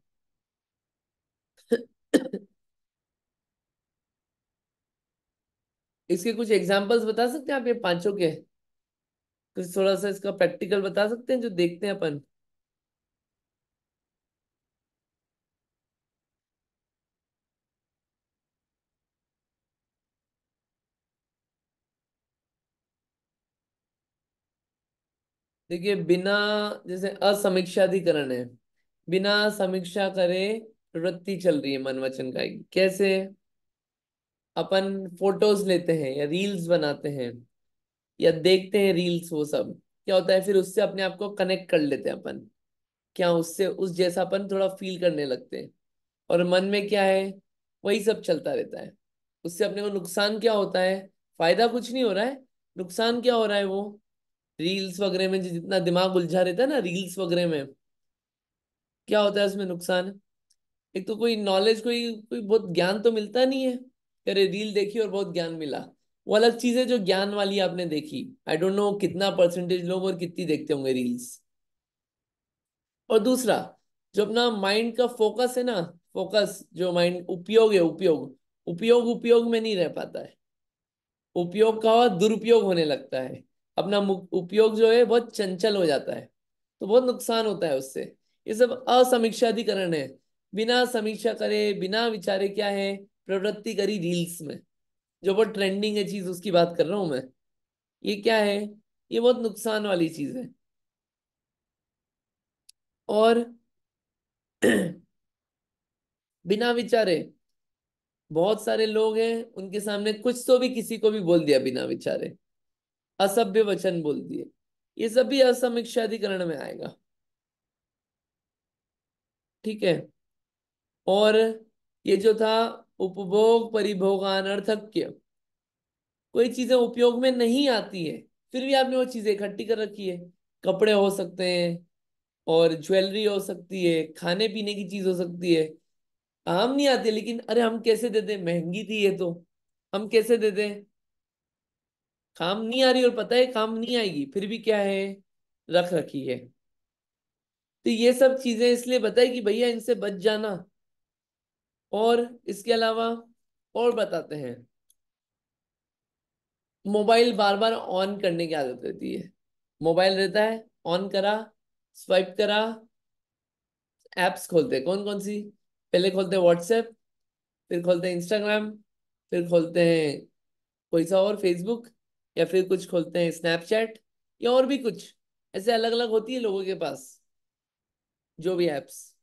इसके कुछ एग्जांपल्स बता सकते हैं आप, ये पांचों के कुछ थोड़ा सा इसका प्रैक्टिकल बता सकते हैं जो देखते हैं अपन? देखिए, बिना, जैसे असमीक्षाधिकरण है, बिना समीक्षा करे प्रवृत्ति चल रही है मन वचन का। कैसे? अपन फोटोज लेते हैं या रील्स बनाते हैं या देखते हैं रील्स, वो सब क्या होता है, फिर उससे अपने आप को कनेक्ट कर लेते हैं अपन, क्या उससे उस जैसा अपन थोड़ा फील करने लगते हैं। और मन में क्या है, वही सब चलता रहता है। उससे अपने को नुकसान क्या होता है? फायदा कुछ नहीं हो रहा है, नुकसान क्या हो रहा है? वो रील्स वगैरह में जितना दिमाग उलझा रहता है ना, रील्स वगैरह में क्या होता है उसमें नुकसान? एक तो कोई नॉलेज, कोई कोई बहुत ज्ञान तो मिलता नहीं है। अरे रील देखी और बहुत ज्ञान मिला, वो अलग चीज है जो ज्ञान वाली आपने देखी। आई डोंट नो कितना परसेंटेज लोग और कितनी देखते होंगे रील्स। और दूसरा, जो अपना माइंड का फोकस है ना, फोकस जो माइंड उपयोग है, उपयोग उपयोग उपयोग में नहीं रह पाता है। उपयोग का दुरुपयोग होने लगता है। अपना उपयोग जो है बहुत चंचल हो जाता है, तो बहुत नुकसान होता है उससे। ये सब असमीक्षाधिकरण है। बिना समीक्षा करे, बिना विचारे क्या है, प्रवृत्ति करी रील्स में, जो बहुत ट्रेंडिंग है चीज, उसकी बात कर रहा हूं मैं। ये क्या है? ये बहुत नुकसान वाली चीज है। और बिना विचारे, बहुत सारे लोग हैं उनके सामने कुछ तो भी किसी को भी बोल दिया बिना विचारे, असभ्य वचन बोल दिए, ये सब भी असमीक्षाधिकरण में आएगा। ठीक है। और ये जो था उपभोग परिभोगानर्थक्य, कोई चीजें उपयोग में नहीं आती है, फिर भी आपने वो चीजें इकट्ठी कर रखी है। कपड़े हो सकते हैं, और ज्वेलरी हो सकती है, खाने पीने की चीज हो सकती है, काम नहीं आती, लेकिन अरे हम कैसे दे दें, महंगी थी ये तो, हम कैसे दे दें, काम नहीं आ रही, और पता है काम नहीं आएगी, फिर भी क्या है, रख रखी है। तो ये सब चीजें इसलिए बताए कि भैया इनसे बच जाना। और इसके अलावा और बताते हैं, मोबाइल बार बार ऑन करने की आदत रहती है। मोबाइल रहता है, ऑन करा, स्वाइप करा, एप्स खोलते हैं। कौन कौन सी? पहले खोलते हैं व्हाट्सएप, फिर खोलते हैं इंस्टाग्राम, फिर खोलते हैं कोई सा और फेसबुक, या फिर कुछ खोलते हैं स्नैपचैट, या और भी कुछ ऐसे अलग अलग होती है लोगों के पास जो भी एप्स।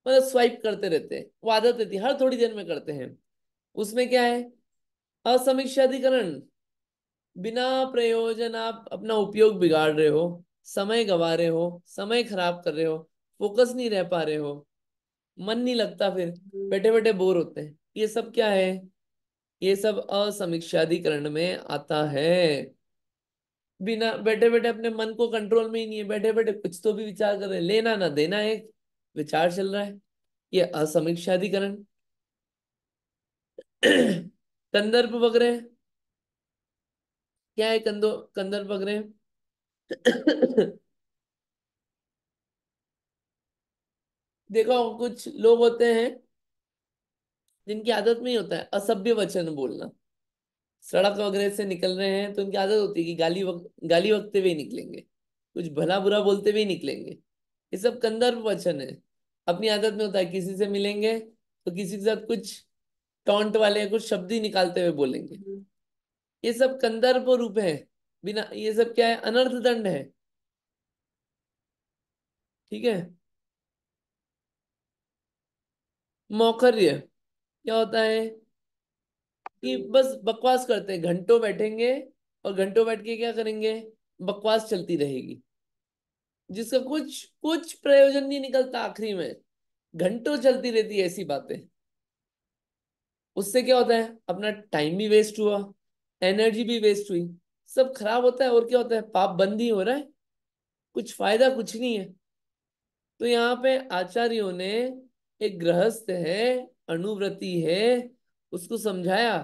मतलब स्वाइप करते रहते हैं, वो आदत रहती है, हर थोड़ी देर में करते हैं। उसमें क्या है? असमीक्षाधिकरण। बिना प्रयोजन आप अपना उपयोग बिगाड़ रहे हो, समय गंवा रहे हो, समय खराब कर रहे हो, फोकस नहीं रह पा रहे हो, मन नहीं लगता, फिर बैठे बैठे बोर होते हैं। ये सब क्या है? ये सब असमीक्षाधिकरण में आता है। बिना बैठे बैठे अपने मन को कंट्रोल में ही नहीं है, बैठे बैठे कुछ तो भी विचार कर रहे हैं, लेना ना देना एक विचार चल रहा है। ये असमीक्षाधिकरण। कंदर्प वगैरह। क्या है कंदर्प वगैरह? देखो कुछ लोग होते हैं जिनकी आदत में ही होता है असभ्य वचन बोलना। सड़क वगैरह से निकल रहे हैं तो उनकी आदत होती है कि गाली बकते हुए ही निकलेंगे, कुछ भला बुरा बोलते हुए ही निकलेंगे। ये सब कंदर्प वचन है। अपनी आदत में होता है किसी से मिलेंगे तो किसी के साथ कुछ टॉन्ट वाले कुछ शब्द ही निकालते हुए बोलेंगे। ये सब कंदर्प रूप है। बिना ये सब क्या है? अनर्थ दंड है। ठीक है। मौखर्य क्या होता है? कि बस बकवास करते हैं, घंटों बैठेंगे और घंटों बैठ के क्या करेंगे? बकवास चलती रहेगी, जिसका कुछ कुछ प्रयोजन नहीं निकलता आखिरी में। घंटों चलती रहती है ऐसी बातें। उससे क्या होता है? अपना टाइम भी वेस्ट हुआ, एनर्जी भी वेस्ट हुई, सब खराब होता है। और क्या होता है? पाप बंद ही हो रहा है, कुछ फायदा कुछ नहीं है। तो यहाँ पे आचार्यों ने, एक गृहस्थ है, अनुव्रती है, उसको समझाया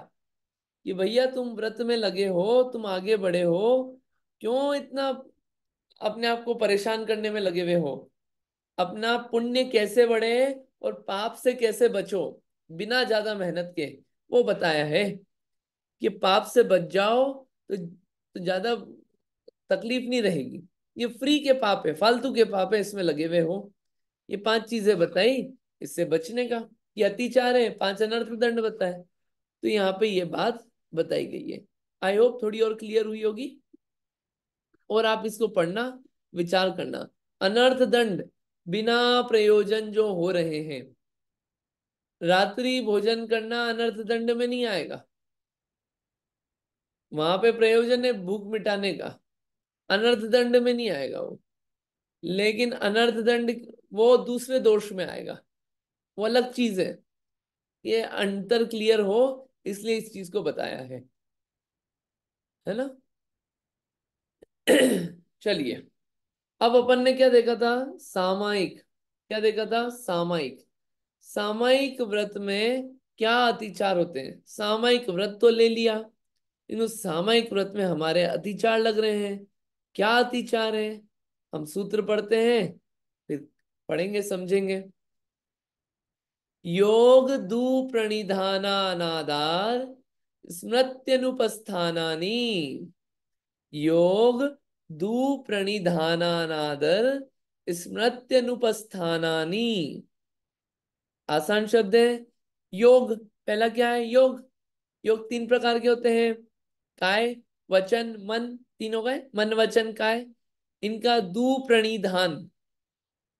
कि भैया तुम व्रत में लगे हो, तुम आगे बढ़े हो, क्यों इतना अपने आप को परेशान करने में लगे हुए हो? अपना पुण्य कैसे बढ़े और पाप से कैसे बचो बिना ज्यादा मेहनत के, वो बताया है। कि पाप से बच जाओ तो ज्यादा तकलीफ नहीं रहेगी। ये फ्री के पाप है, फालतू के पाप है, इसमें लगे हुए हो। ये 5 चीजें बताई इससे बचने का। ये अतिचार है, 5 अनर्थ दंड बताए। तो यहाँ पे ये बात बताई गई है। आई होप थोड़ी और क्लियर हुई होगी। और आप इसको पढ़ना, विचार करना। अनर्थ दंड बिना प्रयोजन जो हो रहे हैं, रात्रि भोजन करना अनर्थ दंड में नहीं आएगा। वहां पे प्रयोजन है भूख मिटाने का, अनर्थ दंड में नहीं आएगा वो। लेकिन अनर्थ दंड वो दूसरे दोष में आएगा, वो अलग चीज है। ये अंतर क्लियर हो इसलिए इस चीज को बताया है ना। चलिए, अब अपन ने क्या देखा था? सामायिक। क्या देखा था? सामायिक। सामायिक व्रत में क्या अतिचार होते हैं? सामायिक व्रत तो ले लिया, इन उस सामायिक व्रत में हमारे अतिचार लग रहे हैं। क्या अतिचार है? हम सूत्र पढ़ते हैं, फिर पढ़ेंगे समझेंगे। योग दु प्रणिधानानादार स्मृत्यनुपस्थानानि। योग दु प्रणिधानानादर स्मृत्यनुपस्थानानि। आसान शब्द है। योग पहला क्या है? योग। योग 3 प्रकार के होते हैं, काय, वचन, मन। तीनों गए, मन वचन काय। इनका दु प्रणिधान,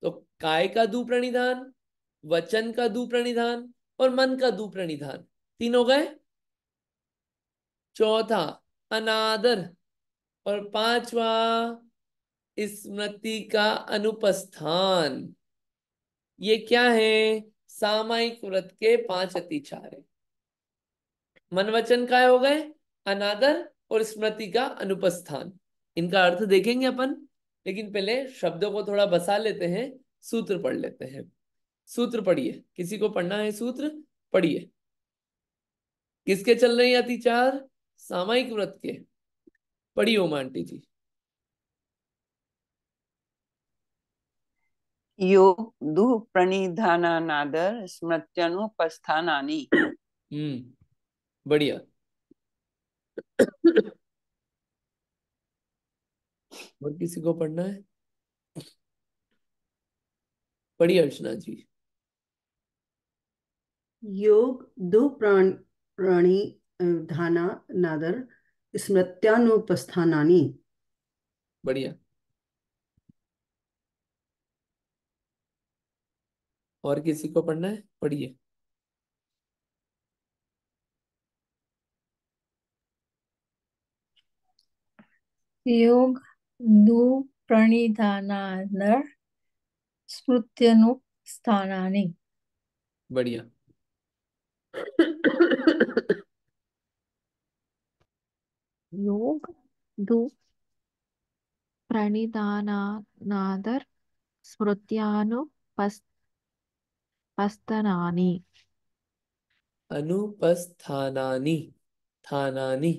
तो काय का दु प्रणिधान, वचन का दु प्रणिधान और मन का दु प्रणिधान। तीनों गए। चौथा अनादर, और पांचवा स्मृति का अनुपस्थान। ये क्या है? सामायिक व्रत के 5 अतिचार है। मन वचन काय हो गए? अनादर और स्मृति का अनुपस्थान। इनका अर्थ देखेंगे अपन, लेकिन पहले शब्दों को थोड़ा बसा लेते हैं, सूत्र पढ़ लेते हैं। सूत्र पढ़िए, किसी को पढ़ना है सूत्र? पढ़िए। किसके चल रहे हैं अतिचार? सामायिक व्रत के। पढ़िए ओमा आंटी जी। योग दु प्रणिधानानादर स्मृत्यनुपस्थानानि। बढ़िया। और किसी को पढ़ना है? पढ़िए अर्चना जी। योग दो प्राणी धाना नादर स्मृत्यानुपस्थानानि। बढ़िया। और किसी को पढ़ना है? पढ़िए। योग दु प्रणिधानादर स्मृत्यनुस्थानानि। बढ़िया। योग दु प्रणिधानादर स्मृत्यानुपस्थानानि। अनुपस्थानानि। थानानि।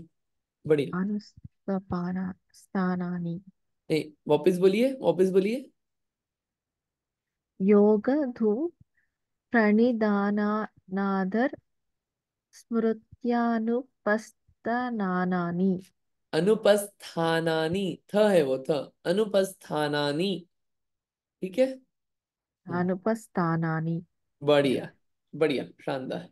बढ़िया। अनुस्थानानि। नहीं, वापस बोलिए, वापस बोलिए। योग धु प्रणिधानादर स्मृत्यानुपस्थानानि। अनुपस्थानानि, थ है वो, थ। अनुपस्थानानि। ठीक है। अनुपस्थानानि। बढ़िया। बढ़िया, शानदार।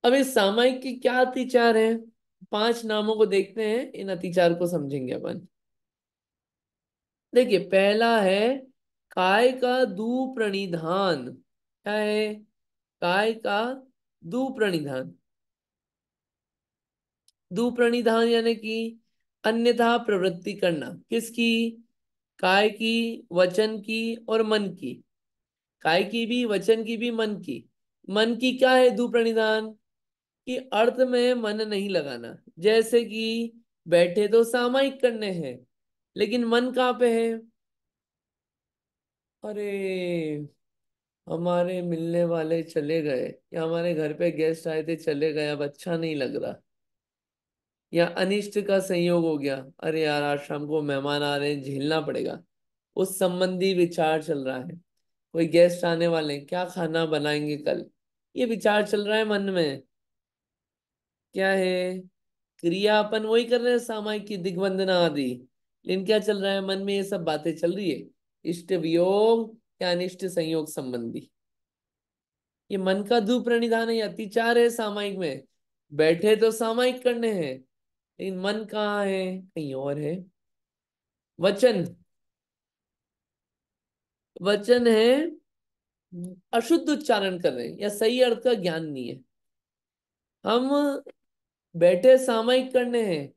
अब इस सामायिक के क्या अतिचार हैं? 5 नामों को देखते हैं, इन अतिचार को समझेंगे अपन। देखिए, पहला है काय का दू प्रणिधान। क्या है? काय का दू प्रणिधान। दू प्रणिधान यानी कि अन्यथा प्रवृत्ति करना। किसकी? काय की, वचन की और मन की। काय की भी, वचन की भी, मन की। मन की क्या है दू प्रणिधान? कि अर्थ में मन नहीं लगाना। जैसे कि बैठे तो सामायिक करने हैं, लेकिन मन कहाँ पे है? अरे, हमारे मिलने वाले चले गए, या हमारे घर पे गेस्ट आए थे चले गए, अब अच्छा नहीं लग रहा। या अनिष्ट का संयोग हो गया, अरे यार आज शाम को मेहमान आ रहे हैं, झेलना पड़ेगा। उस संबंधी विचार चल रहा है। कोई गेस्ट आने वाले हैं, क्या खाना बनाएंगे कल, ये विचार चल रहा है मन में। क्या है? क्रिया अपन वही कर रहे हैं, सामायिक की, दिग्वंदना आदि। लेकिन क्या चल रहा है मन में? ये सब बातें चल रही है। इष्ट वियोग या अनिष्ट संयोग संबंधी। ये मन का दुप्रणिधान है, अतिचार है सामायिक में। बैठे तो सामायिक करने हैं, लेकिन मन कहाँ है? कहीं और है। वचन। वचन है अशुद्ध उच्चारण कर रहे हैं, या सही अर्थ का ज्ञान नहीं है। हम बैठे सामायिक करने हैं,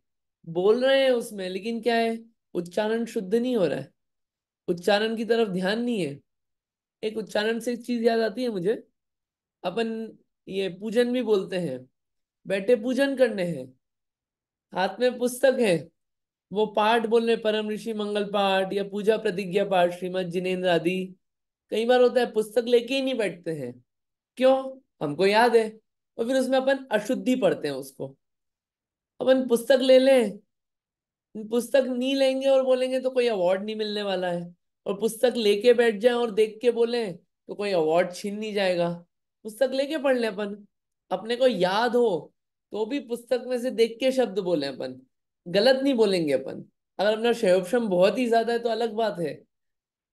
बोल रहे हैं उसमें, लेकिन क्या है? उच्चारण शुद्ध नहीं हो रहा है। उच्चारण की तरफ ध्यान नहीं है। एक उच्चारण से एक चीज याद आती है मुझे। अपन ये पूजन भी बोलते हैं, बैठे पूजन करने हैं, हाथ में पुस्तक है, वो पाठ बोल रहे, परम ऋषि मंगल पाठ या पूजा प्रतिज्ञा पाठ, श्रीमद जिनेन्द्र आदि। कई बार होता है पुस्तक लेके ही नहीं बैठते हैं। क्यों? हमको याद है, और फिर उसमें अपन अशुद्धि पढ़ते हैं उसको। अपन पुस्तक ले लें, पुस्तक नहीं लेंगे और बोलेंगे तो कोई अवार्ड नहीं मिलने वाला है, और पुस्तक लेके बैठ जाए और देख के बोले तो कोई अवार्ड छीन नहीं जाएगा। पुस्तक लेके पढ़ ले अपन, अपने को याद हो तो भी पुस्तक में से देख के शब्द बोले अपन, गलत नहीं बोलेंगे अपन। अगर अपना शयोपशम बहुत ही ज्यादा है तो अलग बात है,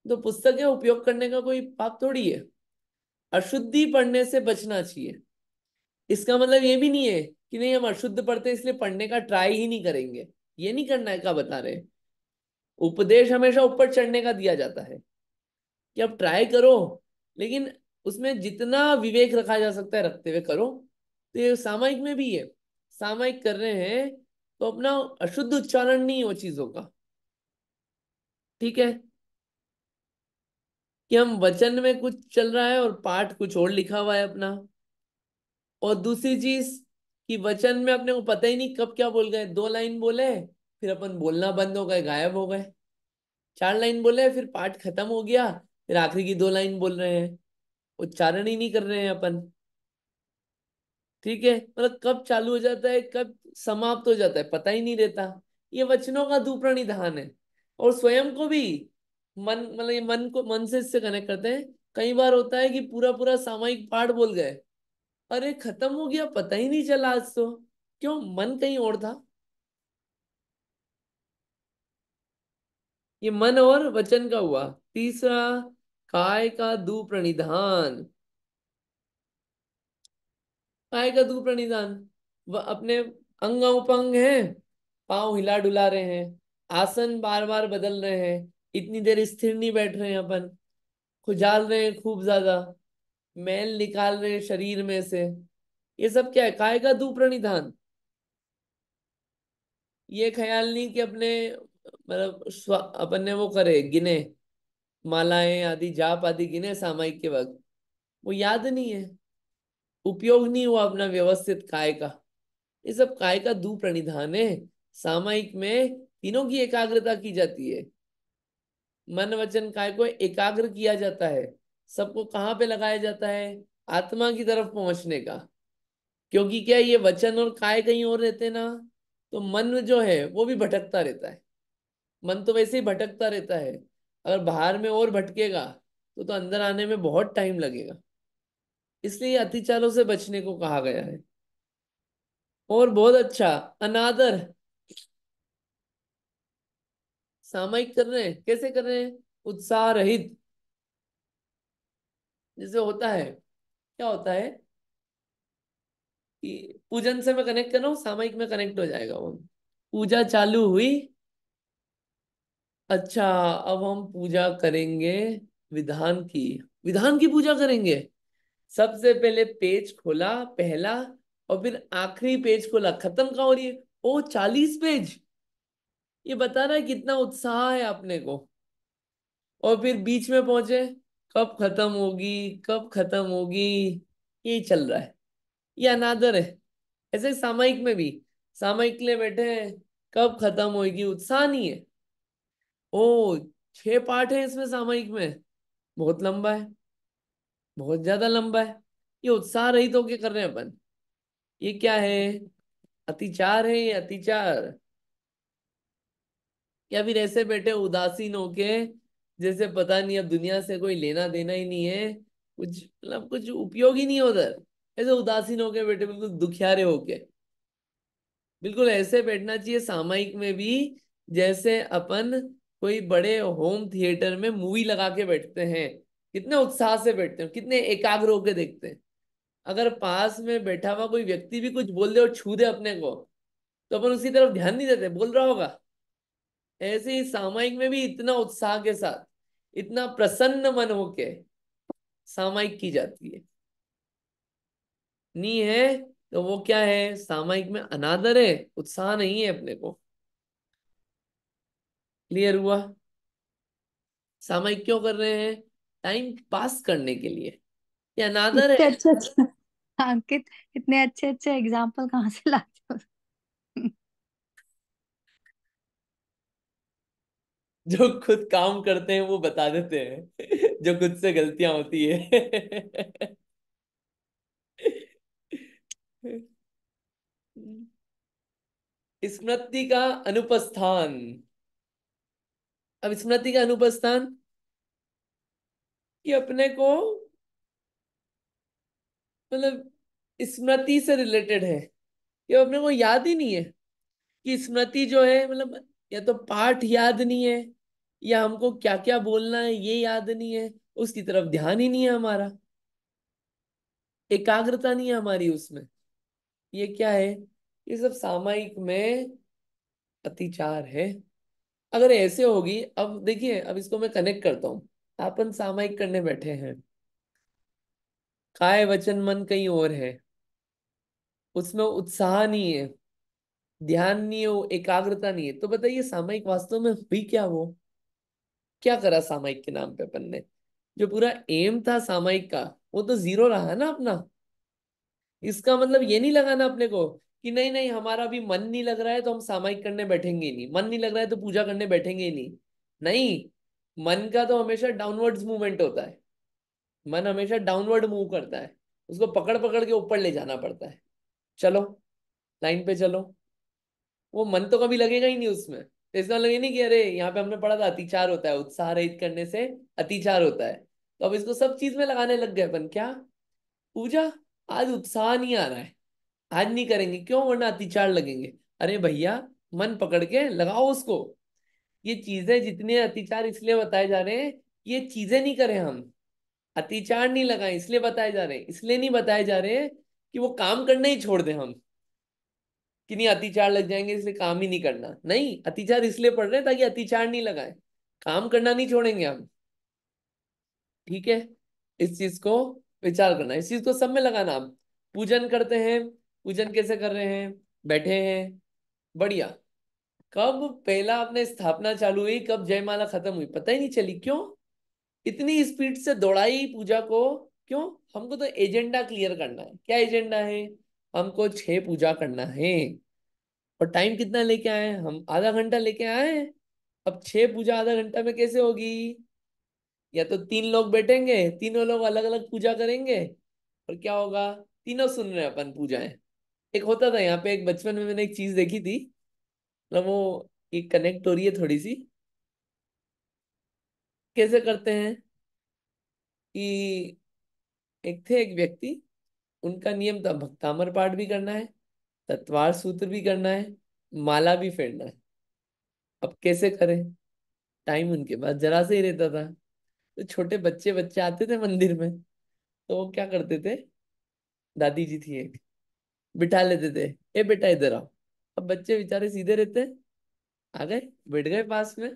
तो पुस्तक का उपयोग करने का कोई पाप थोड़ी है। अशुद्धि पढ़ने से बचना चाहिए। इसका मतलब ये भी नहीं है कि नहीं हम अशुद्ध पढ़ते हैं इसलिए पढ़ने का ट्राई ही नहीं करेंगे। ये नहीं करना है, क्या बता रहे हैं। उपदेश हमेशा ऊपर चढ़ने का दिया जाता है कि अब ट्राई करो, लेकिन उसमें जितना विवेक रखा जा सकता है रखते हुए करो। तो ये सामायिक में भी है। सामायिक कर रहे हैं तो अपना अशुद्ध उच्चारण नहीं हो चीजों का। ठीक है? कि हम वचन में कुछ चल रहा है और पाठ कुछ और लिखा हुआ है अपना। और दूसरी चीज कि वचन में अपने को पता ही नहीं कब क्या बोल गए। 2 लाइन बोले, फिर अपन बोलना बंद हो गए, गायब हो गए। 4 लाइन बोले, फिर पाठ खत्म हो गया, फिर आखिरी की 2 लाइन बोल रहे हैं, उच्चारण ही नहीं कर रहे हैं अपन। ठीक है? मतलब कब चालू हो जाता है कब समाप्त हो जाता है पता ही नहीं रहता। ये वचनों का दुप्रणिधान है। और स्वयं को भी मन, मतलब ये मन को, मन से इससे कनेक्ट करते हैं। कई बार होता है कि पूरा पूरा सामायिक पाठ बोल गए, अरे खत्म हो गया पता ही नहीं चला आज तो। क्यों, मन कहीं और था। ये मन और वचन का हुआ। तीसरा, काय का दू प्रणिधान। काय का दू प्रणिधान, वह अपने अंग उपंग है, पांव हिला डुला रहे हैं, आसन बार बार बदल रहे हैं, इतनी देर स्थिर नहीं बैठ रहे हैं अपन, खुजाल रहे हैं खूब ज्यादा, मैल निकाल रहे हैं शरीर में से। ये सब क्या है, काय का दू प्रणिधान। ये ख्याल नहीं कि अपने मतलब अपन ने वो करे गिने, मालाएं आदि जाप आदि गिने सामायिक के वक्त, वो याद नहीं है, उपयोग नहीं हुआ अपना व्यवस्थित काय का। ये सब काय का दू प्रणिधान है। सामायिक में तीनों की एकाग्रता की जाती है। मन वचन काय को एकाग्र किया जाता है। सबको कहाँ पे लगाया जाता है, आत्मा की तरफ पहुंचने का। क्योंकि क्या ये वचन और काय कहीं और रहते ना, तो मन जो है वो भी भटकता रहता है। मन तो वैसे ही भटकता रहता है, अगर बाहर में और भटकेगा तो अंदर आने में बहुत टाइम लगेगा। इसलिए अतिचारों से बचने को कहा गया है। और बहुत अच्छा, अनादर। सामयिक कर रहे हैं, कैसे कर रहे हैं, उत्साह रहित। जैसे होता है, क्या होता है कि पूजन से मैं कनेक्ट कर रहा हूँ, सामयिक में कनेक्ट हो जाएगा वो। पूजा चालू हुई, अच्छा अब हम पूजा करेंगे विधान की। विधान की पूजा करेंगे। सबसे पहले पेज खोला पहला, और फिर आखिरी पेज खोला, खत्म कहाँ हो रही है, ओ 40 पेज। ये बता रहा है कितना उत्साह है अपने को। और फिर बीच में पहुंचे, कब खत्म होगी, कब खत्म होगी, यही चल रहा है। ये अनादर है। ऐसे ही सामयिक में भी, सामयिक के लिए बैठे हैं, कब खत्म होगी, उत्साह नहीं है। ओ 6 पार्ट है इसमें सामयिक में, बहुत लंबा है, बहुत ज्यादा लंबा है। ये उत्साह रहित होके कर रहे हैं अपन। ये क्या है, अतिचार है, ये अतिचार। या फिर ऐसे बैठे उदासीन होके, जैसे पता नहीं अब दुनिया से कोई लेना देना ही नहीं है, कुछ मतलब कुछ उपयोग ही नहीं है उधर। ऐसे उदासीन होके बैठे, बिल्कुल दुखियारे होके। बिल्कुल ऐसे बैठना चाहिए सामायिक में भी, जैसे अपन कोई बड़े होम थिएटर में मूवी लगा के बैठते हैं, कितने उत्साह से बैठते हैं, कितने एकाग्र होके देखते हैं। अगर पास में बैठा हुआ कोई व्यक्ति भी कुछ बोल दे और छू दे अपने को, तो अपन उसकी तरफ ध्यान नहीं देते, बोल रहा होगा। ऐसे ही सामायिक में भी इतना उत्साह के साथ, इतना प्रसन्न मन होके सामायिक की जाती है। नहीं है तो वो क्या है, सामायिक में अनादर है, उत्साह नहीं है अपने को। क्लियर हुआ। सामायिक क्यों कर रहे हैं, टाइम पास करने के लिए। ये अनादर इतने है। अच्छे अच्छे, हाँ इतने अच्छे अच्छे एग्जाम्पल कहाँ से लाते हो? जो खुद काम करते हैं वो बता देते हैं जो खुद से गलतियां होती है स्मृति का अनुपस्थान। अब स्मृति का अनुपस्थान, कि अपने को मतलब स्मृति से रिलेटेड है, ये अपने को याद ही नहीं है। कि स्मृति जो है मतलब, या तो पाठ याद नहीं है, या हमको क्या क्या बोलना है ये याद नहीं है, उसकी तरफ ध्यान ही नहीं है हमारा, एकाग्रता नहीं है हमारी उसमें। ये क्या है, ये सब सामायिक में अतिचार है। अगर ऐसे होगी, अब देखिए, अब इसको मैं कनेक्ट करता हूँ। अपन सामायिक करने बैठे हैं, काय वचन मन कहीं और है, उसमें उत्साह नहीं है, ध्यान नहीं है, वो एकाग्रता नहीं है, तो बताइए सामायिक वास्तव में हुई क्या, वो क्या करा सामायिक के नाम पे अपन ने। जो पूरा एम था सामायिक का, वो तो जीरो रहा है ना अपना। इसका मतलब ये नहीं लगाना अपने को कि नहीं नहीं हमारा भी मन नहीं लग रहा है तो हम सामायिक करने बैठेंगे ही नहीं, मन नहीं लग रहा है तो पूजा करने बैठेंगे ही नहीं। नहीं, मन का तो हमेशा डाउनवर्ड्स मूवमेंट होता है। मन हमेशा डाउनवर्ड मूव करता है, उसको पकड़ पकड़ के ऊपर ले जाना पड़ता है। चलो, लाइन पे चलो। वो मन तो कभी लगेगा ही नहीं उसमें, तो इसका मतलब ये नहीं कि अरे यहाँ पे हमने पढ़ा था अतिचार होता है, उत्साह रहित करने से अतिचार होता है, तो अब इसको सब चीज में लगाने लग गए अपन क्या। पूजा, आज उत्साह नहीं आ रहा है, आज नहीं करेंगे, क्यों? वरना अतिचार लगेंगे। अरे भैया, मन पकड़ के लगाओ उसको। ये चीजें जितने अतिचार इसलिए बताए जा रहे हैं, ये चीजें नहीं करें हम, अतिचार नहीं लगाए इसलिए बताए जा रहे हैं। इसलिए नहीं बताए जा रहे हैं कि वो काम करना ही छोड़ दें हम, कि नहीं अतिचार लग जाएंगे इसलिए काम ही नहीं करना। नहीं, अतिचार इसलिए पढ़ रहे हैं ताकि अतिचार नहीं लगाए, काम करना नहीं छोड़ेंगे हम। ठीक है, इस चीज को विचार करना, इस चीज को सब में लगाना। हम पूजन करते हैं, पूजन कैसे कर रहे हैं? बैठे हैं, बढ़िया। कब पहला अपने स्थापना चालू हुई, कब जयमाला खत्म हुई, पता ही नहीं चली। क्यों इतनी स्पीड से दौड़ाई पूजा को? क्यों? हमको तो एजेंडा क्लियर करना है। क्या एजेंडा है? हमको 6 पूजा करना है। और टाइम कितना लेके आए हैं हम? आधा घंटा लेके आए हैं। अब 6 पूजा आधा घंटा में कैसे होगी? या तो 3 लोग बैठेंगे, तीनों लोग अलग अलग पूजा करेंगे, और क्या होगा? तीनों सुन रहे हैं अपन पूजाएं। एक होता था यहाँ पे, एक बचपन में मैंने एक चीज देखी थी, मतलब वो एक कनेक्ट हो रही है थोड़ी सी। कैसे करते हैं कि एक थे एक व्यक्ति, उनका नियम था भक्तामर पाठ भी करना है, तत्वार सूत्र भी करना है, माला भी फेरना है। अब कैसे करें? टाइम उनके पास जरा से ही रहता था। तो छोटे बच्चे बच्चे आते थे मंदिर में, तो वो क्या करते थे, दादी जी थी एक, बिठा लेते थे, ए बेटा इधर आओ। अब बच्चे बेचारे सीधे रहते हैं, आ गए, बैठ गए पास में,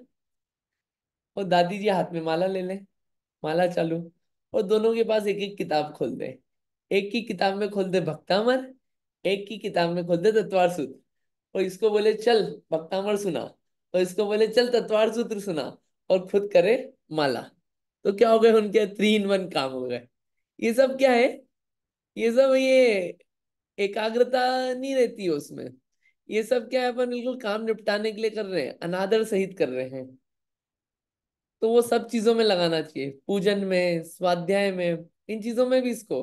और दादी जी हाथ में माला ले लें, माला चालू। और दोनों के पास एक एक किताब खोल दे, एक की किताब में खोल दे भक्तामर, एक की किताब में खोल दे तत्वार सूत्र, और इसको बोले चल भक्तामर सुना, और इसको बोले चल तत्वार सूत्र सुना, और खुद करे माला। तो क्या हो गए उनके 3 in 1 काम हो गए। ये सब क्या है? ये सब ये एकाग्रता नहीं रहती है उसमें। ये सब क्या है, अपन बिल्कुल काम निपटाने के लिए कर रहे हैं, अनादर सहित कर रहे हैं। तो वो सब चीजों में लगाना चाहिए, पूजन में, स्वाध्याय में, इन चीजों में भी इसको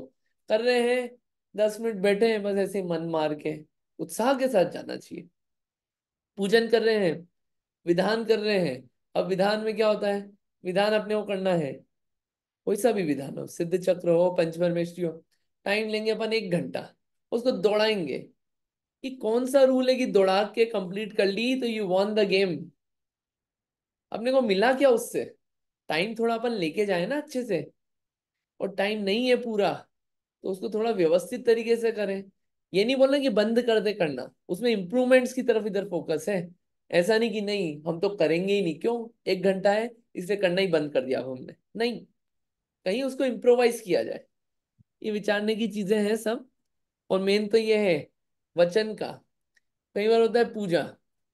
कर रहे हैं। 10 मिनट बैठे हैं बस ऐसे ही मन मार के, उत्साह के साथ जाना चाहिए। पूजन कर रहे हैं, विधान कर रहे हैं। अब विधान में क्या होता है? विधान अपने को करना है, कोई सा भी विधान हो, सिद्ध चक्र हो, पंचपरमेष्ठी हो। टाइम लेंगे अपन 1 घंटा, उसको दौड़ाएंगे कि कौन सा रूल है कि दौड़ा के कंप्लीट कर ली तो यू वॉन द गेम। अपने को मिला क्या उससे? टाइम थोड़ा अपन लेके जाए ना अच्छे से। और टाइम नहीं है पूरा, तो उसको थोड़ा व्यवस्थित तरीके से करें। ये नहीं बोलना कि बंद कर दे करना, उसमें इंप्रूवमेंट्स की तरफ इधर फोकस है। ऐसा नहीं कि नहीं हम तो करेंगे ही नहीं, क्यों? 1 घंटा है इसलिए करना ही बंद कर दिया अब हमने, नहीं, कहीं उसको इम्प्रोवाइज किया जाए। ये विचारने की चीजें हैं सब। और मेन तो ये है वचन का। कई बार होता है पूजा,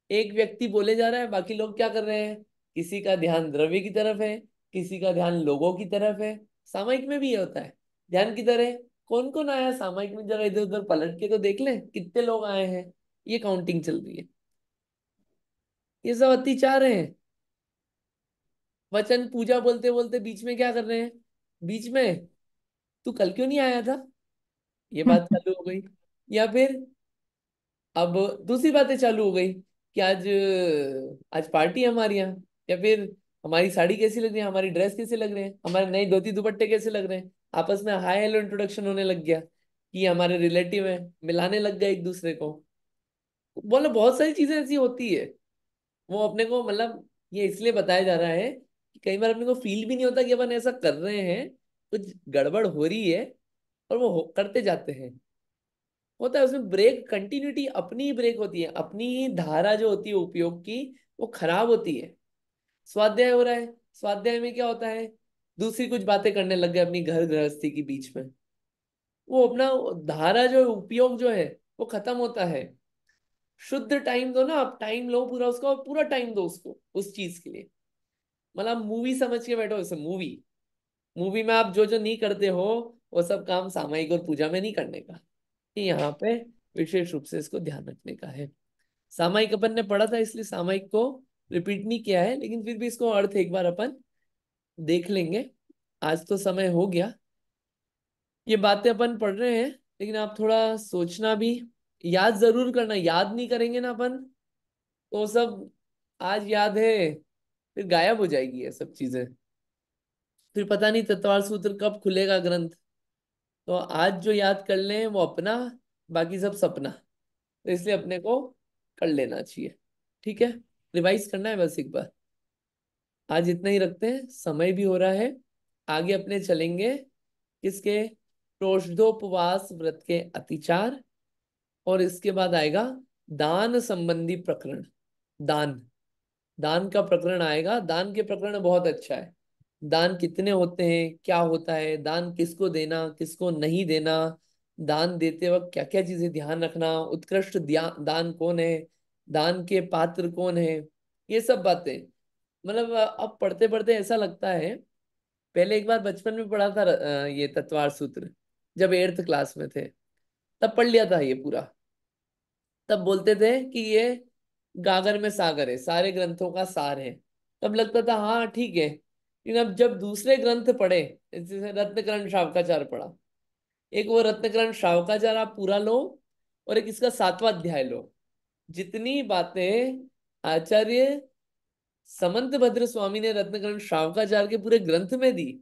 एक व्यक्ति बोले जा रहा है, बाकी लोग क्या कर रहे हैं? किसी का ध्यान द्रव्य की तरफ है, किसी का ध्यान लोगों की तरफ है। सामायिक में भी ये होता है, ध्यान किधर है? कौन कौन आया सामायिक में? जरा इधर उधर पलट के तो देख ले कितने लोग आए हैं। ये काउंटिंग चल रही है। ये सब अत्याचार है। वचन पूजा बोलते बोलते बीच में क्या कर रहे हैं? बीच में तू कल क्यों नहीं आया था, ये बात चालू हो गई। या फिर अब दूसरी बातें चालू हो गई कि आज आज पार्टी है हमारे यहाँ, या फिर हमारी साड़ी कैसी लग रही है, हमारी ड्रेस कैसे लग रहे हैं, हमारे नए धोती दुपट्टे कैसे लग रहे हैं। आपस में हाय हेलो इंट्रोडक्शन होने लग गया कि हमारे रिलेटिव हैं, मिलाने लग गए एक दूसरे को। बोलो बहुत सारी चीजें ऐसी होती है। वो अपने को मतलब ये इसलिए बताया जा रहा है कि कई बार अपने को फील भी नहीं होता कि अपन ऐसा कर रहे हैं, कुछ गड़बड़ हो रही है, और वो करते जाते हैं। होता है उसमें ब्रेक, कंटिन्यूटी अपनी ही ब्रेक होती है, अपनी ही धारा जो होती है उपयोग की, वो खराब होती है। स्वाध्याय हो रहा है, स्वाध्याय में क्या होता है? दूसरी कुछ बातें करने लग गए अपनी घर गृहस्थी की बीच में। वो अपना धारा जो उपयोग जो है वो खत्म होता है। शुद्ध टाइम दो ना, आप टाइम लो पूरा उसका, और पूरा टाइम दो उसको उस चीज के लिए। मतलब मूवी समझ के बैठो, जैसे मूवी, मूवी में आप जो जो नहीं करते हो वो सब काम सामायिक और पूजा में नहीं करने का। कि यहाँ पे विशेष रूप से इसको ध्यान रखने का है। सामायिक अपन ने पढ़ा था इसलिए सामायिक को रिपीट नहीं किया है, लेकिन फिर भी इसको अर्थ एक बार अपन देख लेंगे। आज तो समय हो गया, ये बातें अपन पढ़ रहे हैं, लेकिन आप थोड़ा सोचना भी, याद जरूर करना। याद नहीं करेंगे ना अपन, तो सब आज याद है फिर गायब हो जाएगी ये सब चीजें। फिर पता नहीं तत्वार सूत्र कब खुलेगा ग्रंथ। तो आज जो याद कर लें वो अपना, बाकी सब सपना। तो इसलिए अपने को कर लेना चाहिए। ठीक है, रिवाइज करना है बस एक बार। आज इतना ही रखते हैं, समय भी हो रहा है। आगे अपने चलेंगे किसके, प्रोषधोपवास व्रत के अतिचार, और इसके बाद आएगा दान संबंधी प्रकरण। दान, दान का प्रकरण आएगा। दान के प्रकरण बहुत अच्छा है। दान कितने होते हैं, क्या होता है दान, किसको देना किसको नहीं देना, दान देते वक्त क्या क्या चीजें ध्यान रखना, उत्कृष्ट दान कौन है, दान के पात्र कौन है, ये सब बातें। मतलब अब पढ़ते पढ़ते ऐसा लगता है, पहले एक बार बचपन में पढ़ा था ये तत्वार सूत्र, जब 8th क्लास में थे, तब पढ़ लिया था ये पूरा। तब बोलते थे कि ये गागर में सागर है, सारे ग्रंथों का सार है। तब लगता था हाँ ठीक है, लेकिन अब जब दूसरे ग्रंथ पढ़े, जैसे रत्नकरण शावकाचार पढ़ा, एक वो रत्नकरण शावकाचार आप पूरा लो, और एक इसका 7वां अध्याय लो। जितनी बातें आचार्य समंत भद्र स्वामी ने रत्नकरण शावकाचार के पूरे ग्रंथ में दी,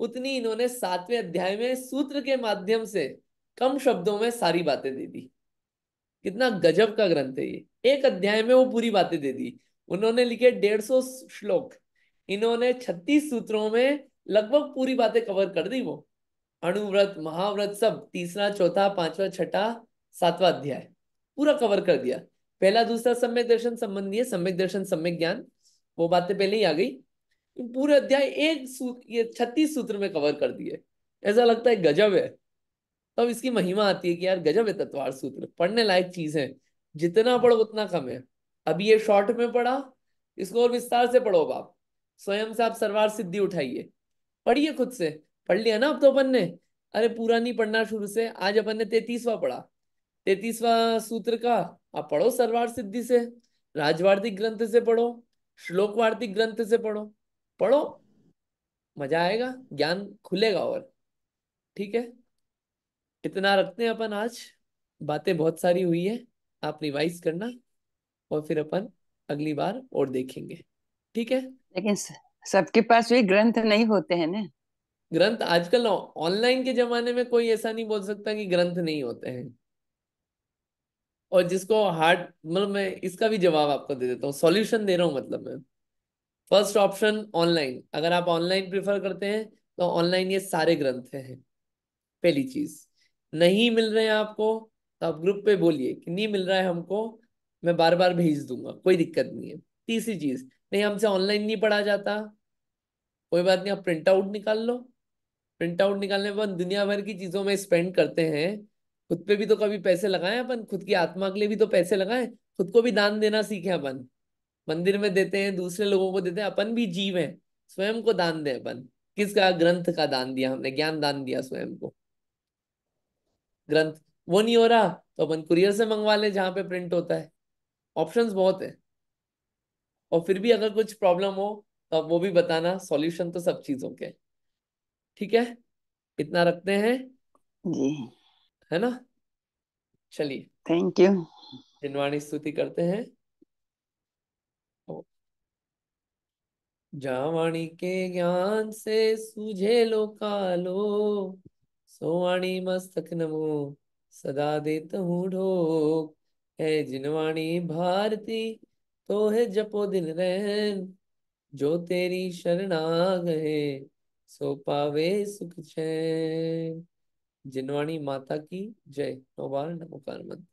उतनी इन्होंने 7वें अध्याय में सूत्र के माध्यम से कम शब्दों में सारी बातें दे दी। कितना गजब का ग्रंथ है ये, एक अध्याय में वो पूरी बातें दे दी। उन्होंने लिखे 150 श्लोक, इन्होंने 36 सूत्रों में लगभग पूरी बातें कवर कर दी। वो अणुव्रत महाव्रत सब, तीसरा चौथा पांचवा छठा 7वां अध्याय पूरा कवर कर दिया। पहला दूसरा सम्यक दर्शन संबंधी है, सम्यक दर्शन सम्यक ज्ञान, वो बातें पहले ही आ गई। पूरे अध्याय ये 36 सूत्र में कवर कर दिए। ऐसा लगता है गजब है। तब इसकी महिमा आती है कि यार गजब है, तत्वार सूत्र पढ़ने लायक चीज है, जितना पढ़ो उतना कम है। अभी ये शॉर्ट में पढ़ा, इसको और विस्तार से पढ़ो। अब आप स्वयं से आप सर्वार सिद्धि उठाइए, पढ़िए खुद से। पढ़ लिया ना अब तो अपन ने, अरे पूरा नहीं पढ़ना शुरू से। आज अपन ने 33वां पढ़ा, 33वां सूत्र का आप पढ़ो सर्वार सिद्धि से, राजवार्तिक ग्रंथ से पढ़ो, श्लोक वार्तिक ग्रंथ से पढ़ो। पढ़ो, मजा आएगा, ज्ञान खुलेगा। और ठीक है, इतना रखते हैं अपन आज। बातें बहुत सारी हुई है, आप रिवाइज करना, और फिर अपन अगली बार और देखेंगे। ठीक है। लेकिन सबके पास वे ग्रंथ नहीं होते हैं ना। ग्रंथ आजकल ऑनलाइन के जमाने में कोई ऐसा नहीं बोल सकता कि ग्रंथ नहीं होते हैं। और जिसको हार्ड, मतलब मैं इसका भी जवाब आपको दे देता हूँ, सॉल्यूशन दे रहा हूँ। मतलब मैं फर्स्ट ऑप्शन ऑनलाइन, अगर आप ऑनलाइन प्रिफर करते हैं तो ऑनलाइन ये सारे ग्रंथ हैं। पहली चीज, नहीं मिल रहे हैं आपको तो आप ग्रुप पे बोलिए कि नहीं मिल रहा है हमको, मैं बार बार भेज दूंगा, कोई दिक्कत नहीं है। तीसरी चीज, नहीं हमसे ऑनलाइन नहीं पढ़ा जाता, कोई बात नहीं, आप प्रिंट आउट निकाल लो। प्रिंट आउट निकालने पर अपन दुनिया भर की चीजों में स्पेंड करते हैं, खुद पे भी तो कभी पैसे लगाए अपन, खुद की आत्मा के लिए भी तो पैसे लगाए, खुद को भी दान देना सीखे अपन। मंदिर में देते हैं, दूसरे लोगों को देते हैं, अपन भी जीव हैं, स्वयं को दान दें अपन। किसका, ग्रंथ का दान दिया हमने, ज्ञान दान दिया स्वयं को। ग्रंथ वो नहीं हो रहा तो अपन कुरियर से मंगवा ले जहां पे प्रिंट होता है। ऑप्शंस बहुत है। और फिर भी अगर कुछ प्रॉब्लम हो तो आप वो भी बताना, सॉल्यूशन तो सब चीजों के हैं। ठीक है, इतना रखते हैं, जी, है ना। चलिए, थैंक यू। जिनवाणी स्तुति करते हैं। जावाणी के ज्ञान से सूझे लो कालो, सोवाणी मस्तक नमो सदा देत हूँ ढोक। है जिनवाणी भारती तो है जपो दिन रैन, जो तेरी शरण आ गए सो पावे सुख चैन। जिनवाणी माता की जय। 9 बार नमोकार मंत्र।